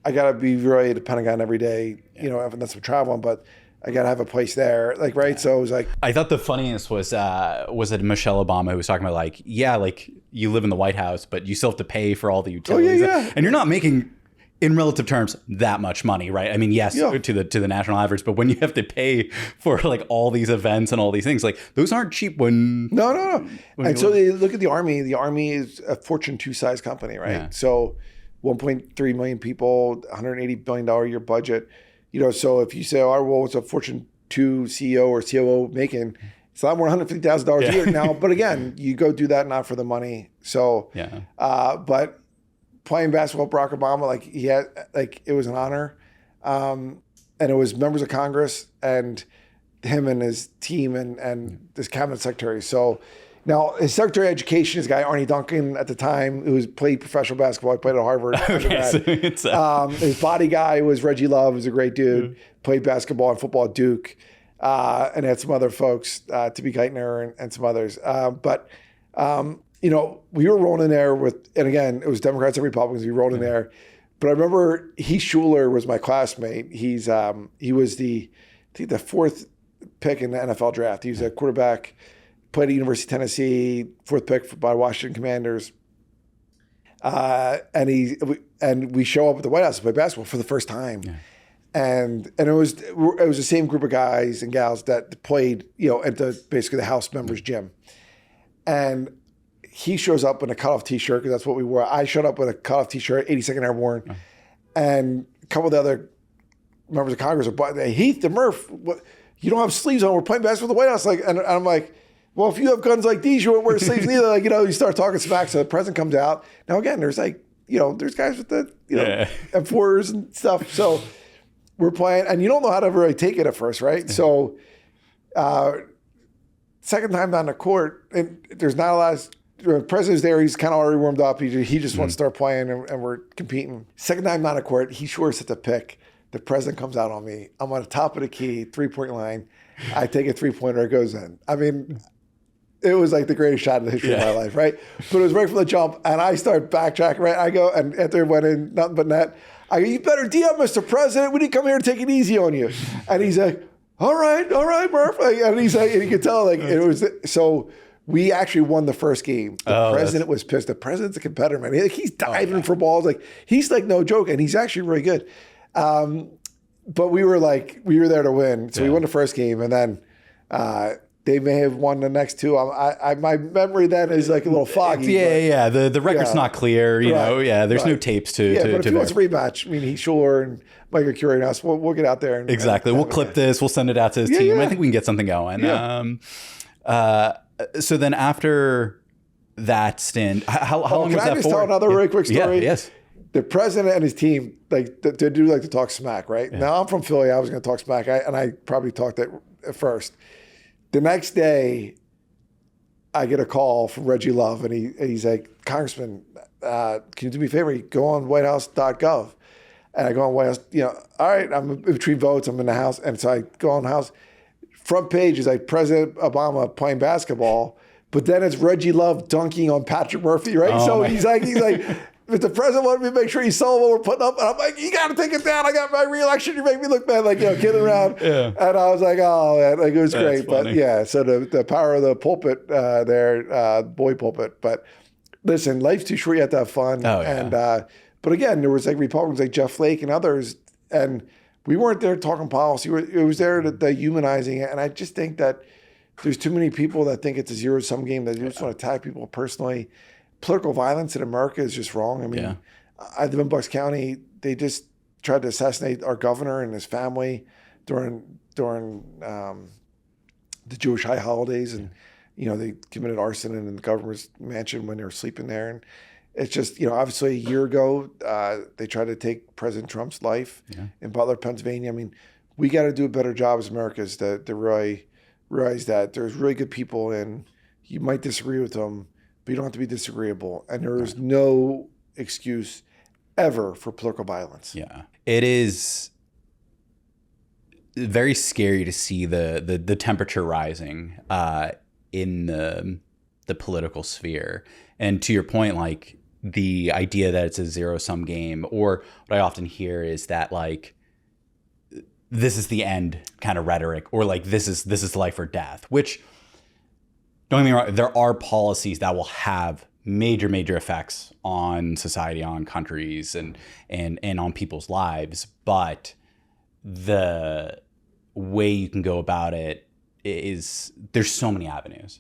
I got to be really at the Pentagon every day, that's what I'm traveling, but I got to have a place there, right? Yeah. So it was like... I thought the funniest was it Michelle Obama, who was talking about you live in the White House, but you still have to pay for all the utilities. Oh, yeah. And you're not making, in relative terms, that much money, right? I mean, yes, to the national average, but when you have to pay for all these events and all these things, those aren't cheap when... No. And so they look at the Army. The Army is a Fortune 2 size company, right? Yeah. So 1.3 million people, $180 billion a year budget. So if you say, oh, well, what's a Fortune 2 CEO or COO making? It's a lot more than $150,000 a year now. But again, you go do that not for the money. So, but playing basketball with Barack Obama, he had, it was an honor. And it was members of Congress and him and his team and this cabinet secretary. So now his secretary of education is a guy, Arnie Duncan, at the time, who played professional basketball. He played at Harvard. Okay, so his body guy was Reggie Love, who's a great dude. Played basketball and football at Duke, and had some other folks, Tibby Geithner and some others. But we were rolling in there and again, it was Democrats and Republicans. We rolled in there. But I remember Heath Schuler was my classmate. He was the 4th pick in the NFL draft. He was a quarterback. Played at University of Tennessee, 4th pick by Washington Commanders. And we show up at the White House to play basketball for the first time. Yeah. And it was the same group of guys and gals that played, at basically the House members' gym. And he shows up in a cutoff T-shirt, because that's what we wore. I showed up with a cutoff T-shirt, 82nd Airborne, and a couple of the other members of Congress are, Heath and Murph, you don't have sleeves on. We're playing basketball at the White House. And I'm like, well, if you have guns like these, you won't wear sleeves neither. You start talking smack. So the president comes out. Now, again, there's there's guys with the, M4s and stuff. So we're playing, and you don't know how to really take it at first, right? Yeah. So second time down the court, and there's not a lot of, the president's there. He's kind of already warmed up. He just wants to start playing, and we're competing. Second time down the court, he sure hits the pick. The president comes out on me. I'm on the top of the key, 3-point line. I take a 3-pointer, it goes in. I mean, it was like the greatest shot in the history of my life, right? But it was right from the jump, and I start backtracking, right? I go, and after it went in, nothing but net. I go, you better DM, Mr. President. We didn't come here to take it easy on you. And he's like, all right, Murph. And he's like, and you could tell, it was, so we actually won the first game. The president was pissed. The president's a competitor, man. He's diving for balls. He's no joke, and he's actually really good. But we were there to win. So we won the first game, and then they may have won the next two. My memory then is a little foggy. Yeah. The record's not clear. You know. Yeah, there's no tapes to. Yeah, but if he wants a rematch, I mean, he's sure, and Mike Curie and us, we'll get out there. Exactly. We'll clip this. We'll send it out to his team. I think we can get something going. Yeah. So then after that stint. How long was that for? Can I just tell another really quick story? Yeah, yes. The president and his team, like, they do like to talk smack, right? Yeah. Now, I'm from Philly. I was going to talk smack, and I probably talked it at first. The next day, I get a call from Reggie Love, and he's like, Congressman, can you do me a favor? Go on whitehouse.gov. And I go on White House, all right, I'm in between votes, I'm in the House. And so I go on the House. Front page is like President Obama playing basketball, but then it's Reggie Love dunking on Patrick Murphy, right? Oh, so he's like, but the president wanted me to make sure he saw what we're putting up. And I'm like, you got to take it down. I got my re-election. You make me look bad, like, kidding around. Yeah. And I was like, oh, man, like, it was That's great. funny. But yeah, so the power of the pulpit there, boy pulpit. But listen, life's too short. You have to have fun. Oh, yeah. And, but again, there was like Republicans like Jeff Flake and others, and we weren't there talking policy. It was there the humanizing it. And I just think that there's too many people that think it's a zero-sum game, that just want to attack people personally. Political violence in America is just wrong. I mean, I live in Bucks County. They just tried to assassinate our governor and his family during the Jewish high holidays, and they committed arson in the governor's mansion when they were sleeping there. And it's just, obviously a year ago they tried to take President Trump's life in Butler, Pennsylvania. I mean, we got to do a better job as Americans to really realize that there's really good people, and you might disagree with them, but you don't have to be disagreeable. And there is no excuse ever for political violence. Yeah. It is very scary to see the temperature rising in the political sphere. And to your point, like, the idea that it's a zero-sum game, or what I often hear is that, like, this is the end kind of rhetoric, or like this is life or death, which, don't get me wrong, there are policies that will have major effects on society, on countries, and on people's lives. But the way you can go about it is, there's so many avenues.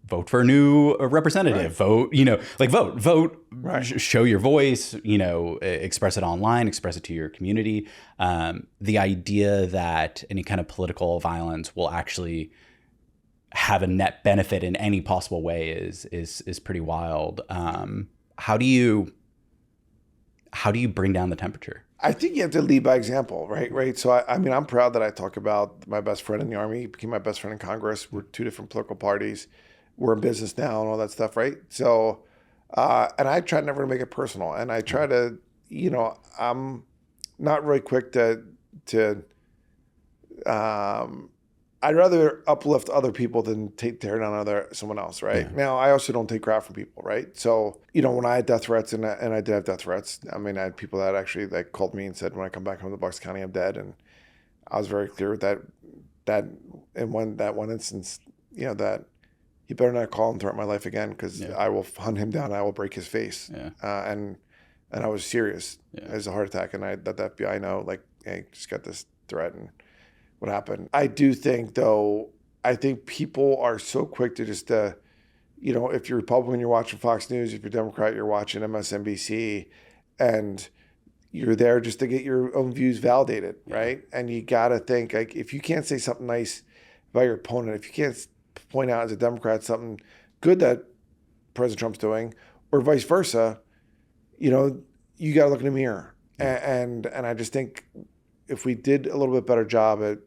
Vote for a new representative. Right. Vote. Right. Show your voice. Express it online. Express it to your community. The idea that any kind of political violence will actually have a net benefit in any possible way is pretty wild. How do you bring down the temperature? I think you have to lead by example, right? So I'm proud that I talk about my best friend in the Army. He became my best friend in Congress. We're two different political parties. We're in business now and all that stuff, right? So, and I try never to make it personal. And I try to, I'm not really quick to I'd rather uplift other people than tear down someone else, right? Yeah. Now, I also don't take crap from people, right? So, when I had death threats, and I did have death threats, I mean, I had people that actually called me and said, when I come back home to Bucks County, I'm dead. And I was very clear with that in one instance, that he better not call and threaten my life again, because I will hunt him down and I will break his face. Yeah. And I was serious. Yeah. It was a heart attack, and I let the FBI know, like, hey, just got this threat and what happened. I do think, though, people are so quick to just, if you're Republican, you're watching Fox News. If you're Democrat, you're watching MSNBC, and you're there just to get your own views validated, right? And you got to think, like, if you can't say something nice about your opponent, if you can't point out as a Democrat something good that President Trump's doing, or vice versa, you got to look in the mirror. And I just think if we did a little bit better job at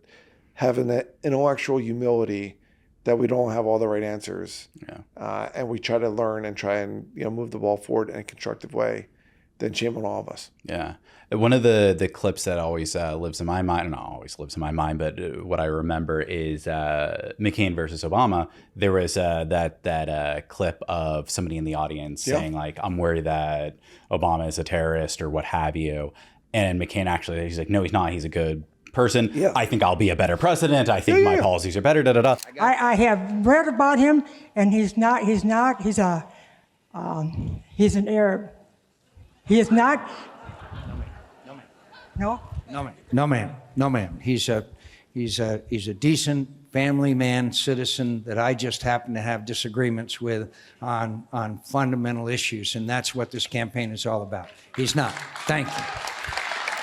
having that intellectual humility, that we don't have all the right answers, and we try to learn and try and move the ball forward in a constructive way, then shame on all of us. Yeah. One of the clips that always lives in my mind, not always lives in my mind, but what I remember is McCain versus Obama. There was that clip of somebody in the audience saying, like, I'm worried that Obama is a terrorist or what have you. And McCain he's like, no, he's not. He's a good person. Yeah. I think I'll be a better president. I think my policies are better. I have read about him, and he's an Arab. He is not. No? No, ma'am. He's a decent family man, citizen that I just happen to have disagreements with on fundamental issues, and that's what this campaign is all about. He's not. Thank you.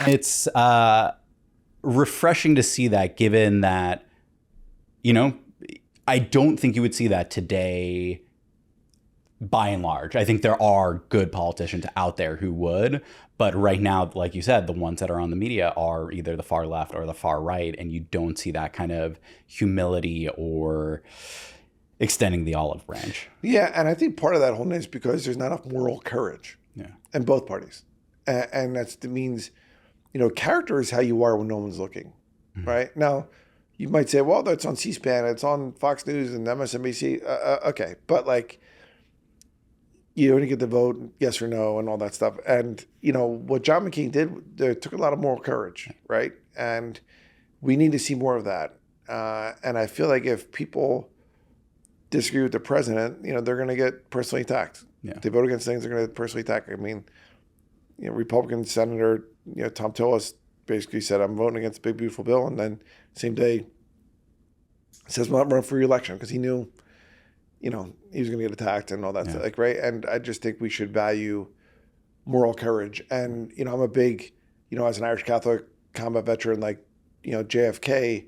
It's refreshing to see that, given that, I don't think you would see that today by and large. I think there are good politicians out there who would, but right now, like you said, the ones that are on the media are either the far left or the far right, and you don't see that kind of humility or extending the olive branch. Yeah, and I think part of that whole thing is because there's not enough moral courage in both parties. And that means, character is how you are when no one's looking, right? Now, you might say, well, that's on C-SPAN, it's on Fox News and MSNBC. Okay, but like, you only get the vote, yes or no, and all that stuff. And, what John McCain did, it took a lot of moral courage, right? And we need to see more of that. And I feel like if people disagree with the president, they're going to get personally attacked. Yeah. If they vote against things, they're going to get personally attacked. I mean, Republican Senator, Tom Tillis basically said, I'm voting against the big, beautiful bill. And then same day says, well, I'm running for re-election because he knew, he was going to get attacked and all that stuff, right? And I just think we should value moral courage. And, I'm a big, as an Irish Catholic combat veteran, like, JFK,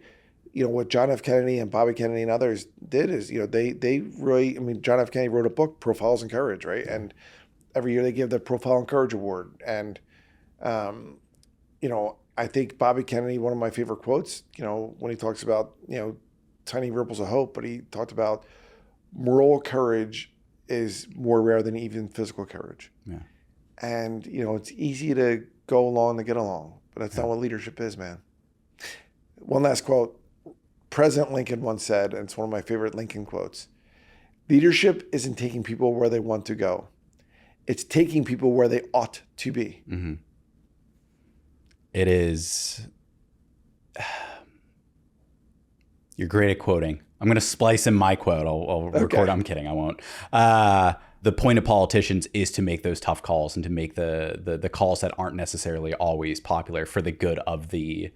what John F. Kennedy and Bobby Kennedy and others did is, they really, John F. Kennedy wrote a book, Profiles in Courage, right? And every year they give the Profile in Courage Award. And, I think Bobby Kennedy, one of my favorite quotes, when he talks about, tiny ripples of hope, but he talked about moral courage is more rare than even physical courage. Yeah. And, it's easy to go along to get along, but that's not what leadership is, man. One last quote. President Lincoln once said, and it's one of my favorite Lincoln quotes, leadership isn't taking people where they want to go. It's taking people where they ought to be. Mm-hmm. It is. You're great at quoting. I'm going to splice in my quote. I'll record. I'm kidding. I won't. The point of politicians is to make those tough calls and to make the calls that aren't necessarily always popular for the good of the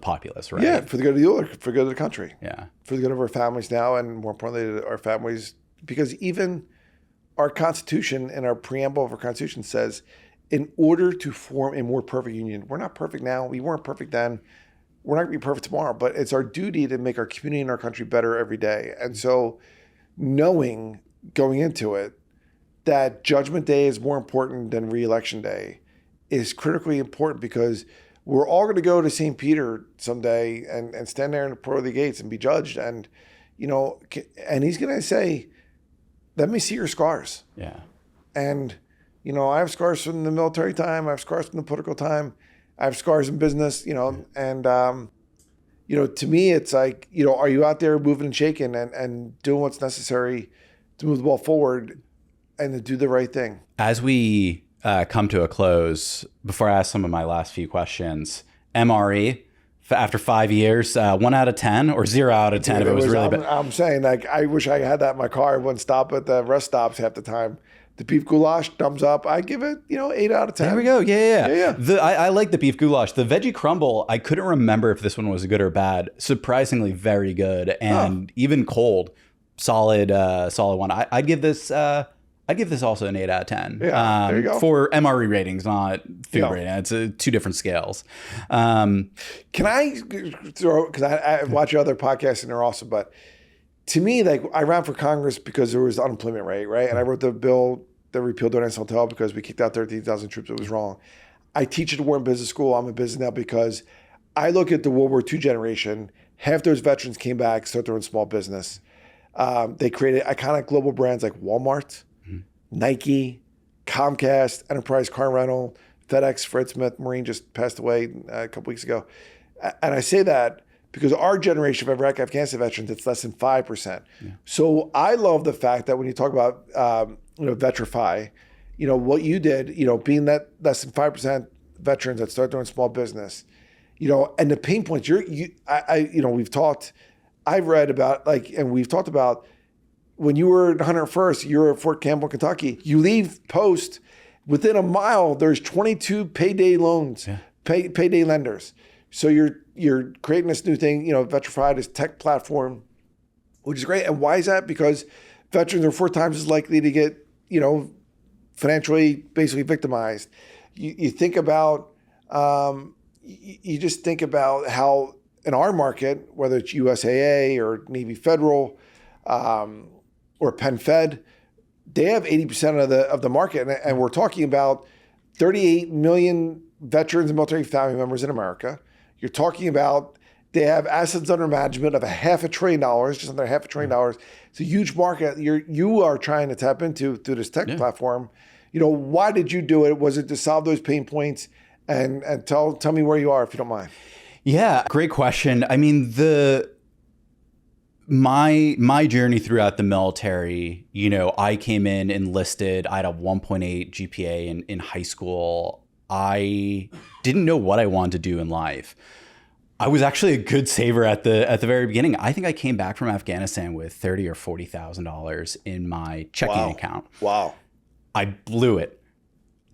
populace, right? Yeah, for the good of the for the good of the country. Yeah, for the good of our families now, and more importantly, our families, because even our Constitution and our preamble of our Constitution says, in order to form a more perfect union, we're not perfect now. We weren't perfect then. We're not going to be perfect tomorrow, but it's our duty to make our community and our country better every day. And so knowing going into it that Judgment Day is more important than re-election day is critically important, because we're all going to go to St. Peter someday and stand there in the pearly gates and be judged. And, and he's going to say, let me see your scars. Yeah. And, I have scars from the military time. I have scars from the political time. I have scars in business, and, to me, it's like, are you out there moving and shaking and doing what's necessary to move the ball forward and to do the right thing? As we come to a close, before I ask some of my last few questions, MRE, after 5 years, 1 out of 10 or 0 out of 10 if it was really bad? I'm saying, like, I wish I had that in my car. I wouldn't stop at the rest stops half the time. The beef goulash, thumbs up. I give it, 8 out of 10. There we go. Yeah. Yeah. I like the beef goulash. The veggie crumble, I couldn't remember if this one was good or bad. Surprisingly very good, and even cold, solid one. I'd give this also an 8 out of 10. Yeah, there you go. For MRE ratings, not food rating. It's two different scales. Can I throw, because I watch your other podcasts and they're awesome, but to me, like, I ran for Congress because there was unemployment rate, right? And I wrote the bill that repealed Donut Hotel because we kicked out 13,000 troops. It was wrong. I teach at the War and Business School. I'm in business now because I look at the World War II generation. Half those veterans came back, started their own small business. They created iconic global brands like Walmart, Nike, Comcast, Enterprise Car Rental, FedEx, Fred Smith, Marine just passed away a couple weeks ago. And I say that because our generation of Iraq, Afghanistan veterans, it's less than 5%. Yeah. So I love the fact that when you talk about, Vetrify, what you did, being that less than 5% veterans that start doing small business, and the pain points we've talked, I've read about, and we've talked about when you were at 101st, you're at Fort Campbell, Kentucky, you leave post, within a mile, there's 22 payday loans, payday lenders. So you're creating this new thing, Vetrify, this tech platform, which is great. And why is that? Because veterans are 4 times as likely to get, financially basically victimized. You think about, you just think about how in our market, whether it's USAA or Navy Federal or Penn Fed, they have 80% of the market. And we're talking about 38 million veterans and military family members in America. You're talking about they have assets under management of $500 billion, just under $500 billion. It's a huge market you are trying to tap into through this tech platform. Why did you do it? Was it to solve those pain points? And tell me where you are, if you don't mind. Yeah, great question. I mean, my journey throughout the military, I came in enlisted. I had a 1.8 GPA in high school. I didn't know what I wanted to do in life. I was actually a good saver at the very beginning. I think I came back from Afghanistan with $30,000 or $40,000 in my checking account. Wow. I blew it.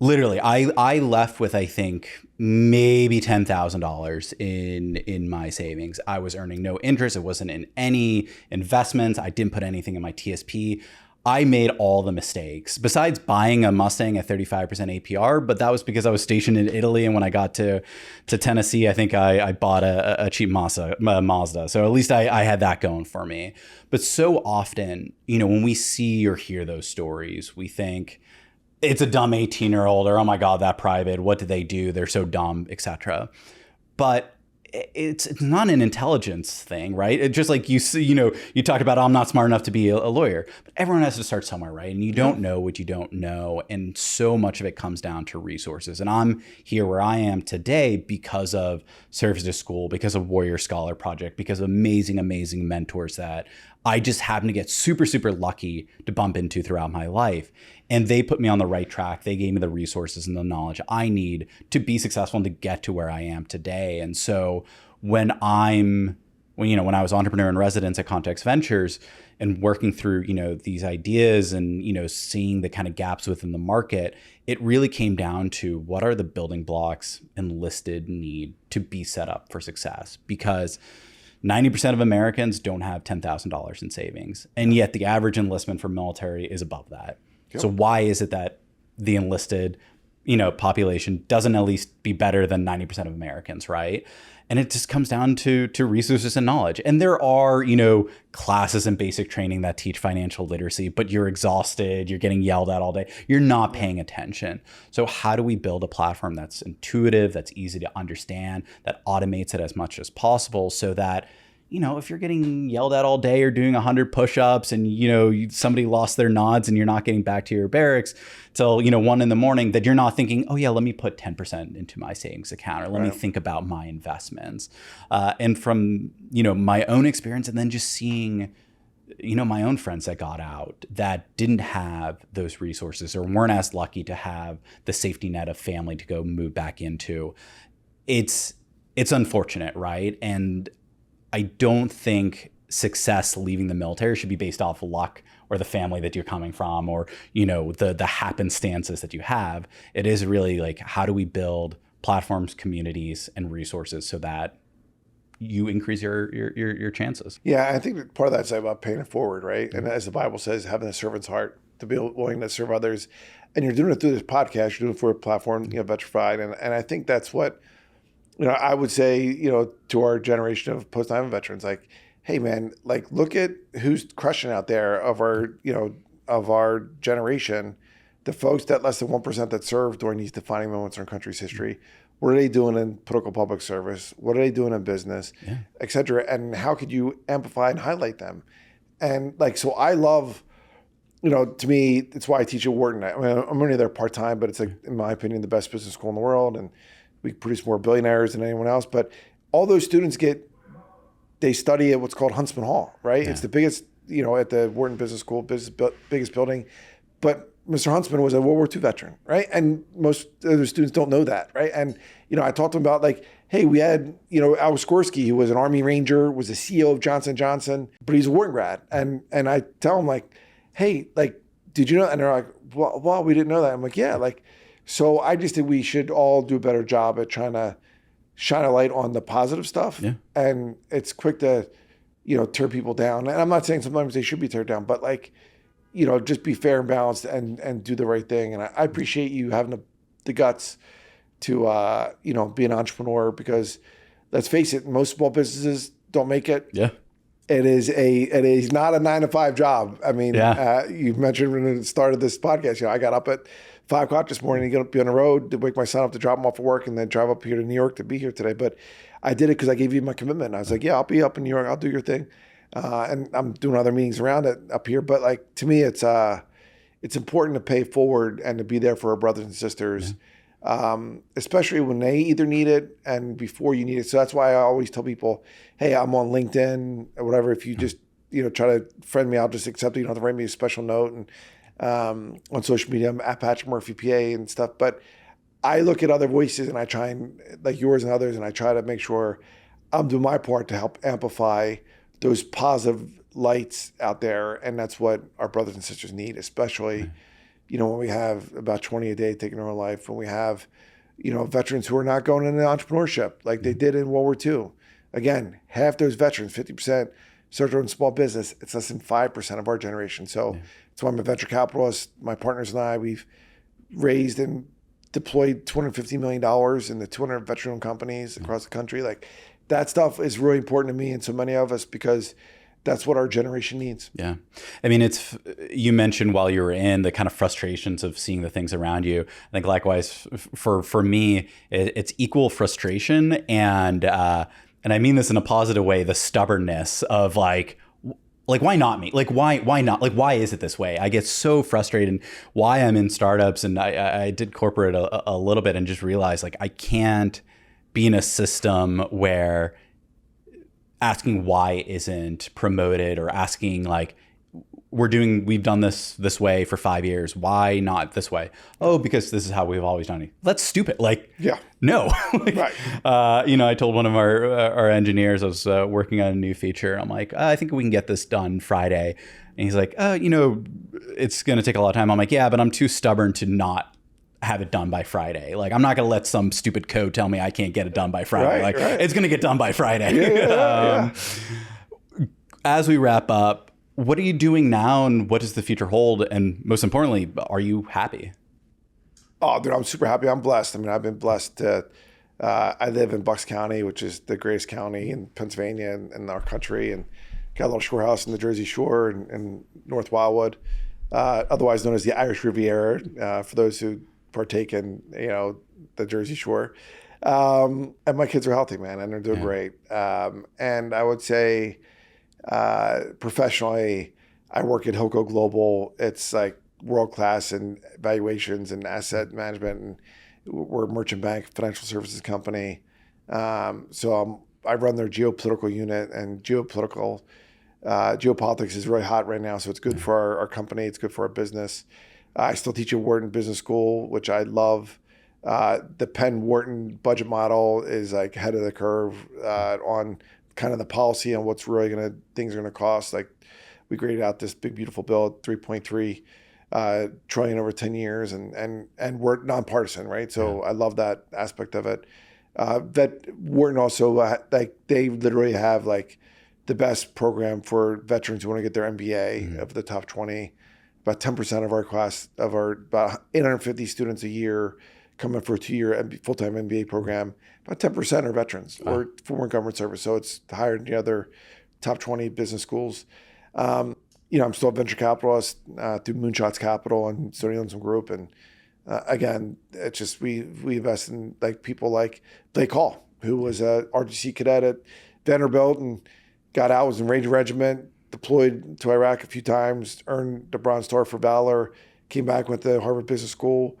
Literally, I left with, I think, maybe $10,000 in my savings. I was earning no interest. It wasn't in any investments. I didn't put anything in my TSP. I made all the mistakes besides buying a Mustang at 35% APR, but that was because I was stationed in Italy. And when I got to Tennessee, I think I bought a cheap Mazda. So at least I had that going for me. But so often, when we see or hear those stories, we think it's a dumb 18-year-old, or, oh my God, that private, what did they do? They're so dumb, etc. But it's not an intelligence thing, right? It's just like you talked about, I'm not smart enough to be a lawyer, but everyone has to start somewhere, right? And you don't know what you don't know. And so much of it comes down to resources. And I'm here where I am today because of Service to School, because of Warrior Scholar Project, because of amazing, amazing mentors that I just happen to get super, super lucky to bump into throughout my life. And they put me on the right track. They gave me the resources and the knowledge I need to be successful and to get to where I am today. And so when I was entrepreneur in residence at Context Ventures and working through, these ideas and, seeing the kind of gaps within the market, it really came down to what are the building blocks enlisted need to be set up for success? Because 90% of Americans don't have $10,000 in savings. And yet the average enlistment for military is above that. Yep. So why is it that the enlisted, population doesn't at least be better than 90% of Americans, right? And it just comes down to resources and knowledge. And there are, classes and basic training that teach financial literacy, but you're exhausted, you're getting yelled at all day, you're not paying attention. So how do we build a platform that's intuitive, that's easy to understand, that automates it as much as possible so that, if you're getting yelled at all day or doing 100 push-ups and, somebody lost their nods and you're not getting back to your barracks till, 1 a.m, that you're not thinking, oh yeah, let me put 10% into my savings account, or let me think about my investments. And from, my own experience, and then just seeing, my own friends that got out that didn't have those resources or weren't as lucky to have the safety net of family to go move back into, it's unfortunate, right? And I don't think success leaving the military should be based off luck or the family that you're coming from or, the happenstances that you have. It is really like, how do we build platforms, communities, and resources so that you increase your chances? Yeah, I think that part of that's about paying it forward, right? And as the Bible says, having a servant's heart to be willing to serve others. And you're doing it through this podcast, you're doing it for a platform, Vetrified. And I think that's what, I would say, to our generation of post-9/11 veterans, like, hey man, like look at who's crushing out there of our generation, the folks that less than 1% that served during these defining moments in our country's history. What are they doing in political public service? What are they doing in business, et cetera? And how could you amplify and highlight them? And so I love, to me, it's why I teach at Wharton. I mean, I'm only there part-time, but it's like, in my opinion, the best business school in the world. And we produce more billionaires than anyone else. But all those students they study at what's called Huntsman Hall, right? Yeah. It's the biggest, at the Wharton Business School, biggest building. But Mr. Huntsman was a World War II veteran, right? And most other students don't know that, right? And, I talked to him about hey, we had, Al Skorsky, who was an Army Ranger, was the CEO of Johnson & Johnson, but he's a Wharton grad. And I tell him hey, did you know? And they're like, well, we didn't know that. I'm like, yeah, so I just think we should all do a better job at trying to shine a light on the positive stuff. Yeah. And it's quick to, tear people down. And I'm not saying sometimes they should be teared down, but just be fair and balanced and do the right thing. And I appreciate you having the guts to, be an entrepreneur because let's face it, most small businesses don't make it. Yeah. It is not a 9-to-5 job. I mean, Yeah. you mentioned when it started this podcast, I got up at 5 o'clock this morning to get up, be on the road, to wake my son up, to drop him off at work, and then drive up here to New York to be here today. But I did it because I gave you my commitment. I was like, yeah, I'll be up in New York. I'll do your thing. And I'm doing other meetings around it up here. But like, to me, it's important to pay forward and to be there for our brothers and sisters, especially when they either need it and before you need it. So that's why I always tell people, hey, I'm on LinkedIn or whatever. If you just, try to friend me, I'll just accept it. You don't have to write me a special note. And on social media, I'm at Patrick Murphy, PA and stuff. But I look at other voices and I try and, like yours and others, and I try to make sure I'm doing my part to help amplify those positive lights out there. And that's what our brothers and sisters need, especially, when we have about 20 a day taking their own life, when we have, veterans who are not going into entrepreneurship like they did in World War II. Again, half those veterans, 50%, start their own small business. It's less than 5% of our generation. So that's why I'm a venture capitalist. My partners and I, we've raised and deployed $250 million into 200 veteran-owned companies across the country. Like, that stuff is really important to me and so many of us, because that's what our generation needs. Yeah. I mean, you mentioned while you were in the kind of frustrations of seeing the things around you. I think likewise for me, it's equal frustration. And I mean this in a positive way, the stubbornness of like, why not me? Like, why not? Like, why is it this way? I get so frustrated, and why I'm in startups, and I did corporate a little bit and just realized like, I can't be in a system where asking why isn't promoted, or asking like, we've done this way for 5 years. Why not this way? Oh, because this is how we've always done it. That's stupid. Like, no. Like, right. I told one of our engineers, I was working on a new feature. I'm like, I think we can get this done Friday. And he's like, it's going to take a lot of time. I'm like, yeah, but I'm too stubborn to not have it done by Friday. Like, I'm not going to let some stupid code tell me I can't get it done by Friday. It's going to get done by Friday. As we wrap up, what are you doing now, and what does the future hold? And most importantly, are you happy? Oh, dude, I'm super happy. I'm blessed. I mean, I've been blessed to, I live in Bucks County, which is the greatest county in Pennsylvania and our country, and got a little shore house in the Jersey Shore and North Wildwood, otherwise known as the Irish Riviera, for those who partake in, the Jersey Shore. And my kids are healthy, man, and they're doing great. And I would say, professionally, I work at Hilco Global. It's like world-class in valuations and asset management, and we're a merchant bank, financial services company. So I run their geopolitical unit, and geopolitics is really hot right now. So it's good for our company. It's good for our business. I still teach at Wharton Business School, which I love. The Penn Wharton budget model is like ahead of the curve on kind of the policy on what's really things are going to cost. Like, we graded out this big, beautiful bill, 3.3 trillion over 10 years, and we're nonpartisan, right? So I love that aspect of it. That Wharton also, they literally have like the best program for veterans who want to get their MBA of the top 20. About 10% of our class, of our about 850 students a year coming for a 2-year full-time MBA program, about 10% are veterans or former government service. So it's higher than the other top 20 business schools. I'm still a venture capitalist through Moonshots Capital and starting on some group. And again, it's just we invest in like people like Blake Hall, who was a RGC cadet at Vanderbilt and got out, was in Ranger Regiment, deployed to Iraq a few times, earned the Bronze Star for Valor, came back, went to Harvard Business School,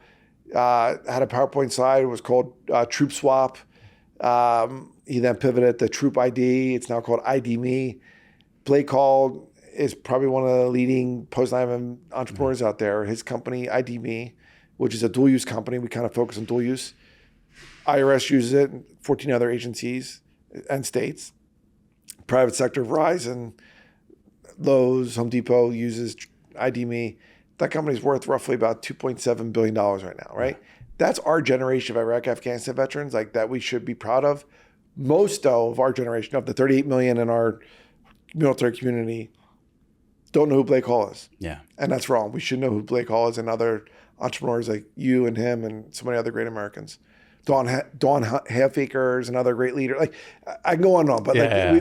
had a PowerPoint slide. It was called Troop Swap. He then pivoted to Troop ID. It's now called ID Me. Blake Hall is probably one of the leading post-9/11 entrepreneurs out there. His company, ID Me, which is a dual-use company. We kind of focus on dual use. IRS uses it, 14 other agencies and states. Private sector, Verizon, Lowe's, Home Depot uses ID Me. That company's worth roughly about $2.7 billion right now, right? That's our generation of Iraq, Afghanistan veterans, like that we should be proud of. Most of our generation, of the 38 million in our military community, don't know who Blake Hall is. Yeah. And that's wrong. We should know who Blake Hall is, and other entrepreneurs like you and him and so many other great Americans. Dawn Halfacres, another great leader. Like I can go on and on, but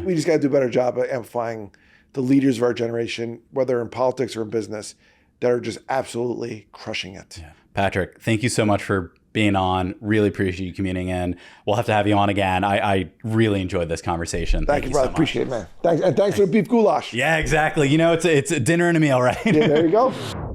we just got to do a better job of amplifying the leaders of our generation, whether in politics or in business, that are just absolutely crushing it. Yeah. Patrick, thank you so much for being on. Really appreciate you commuting in. We'll have to have you on again. I really enjoyed this conversation. Thank you, brother. Appreciate it, man. Thanks for the beef goulash. Yeah, exactly. You know, it's a dinner and a meal, right? Yeah, there you go.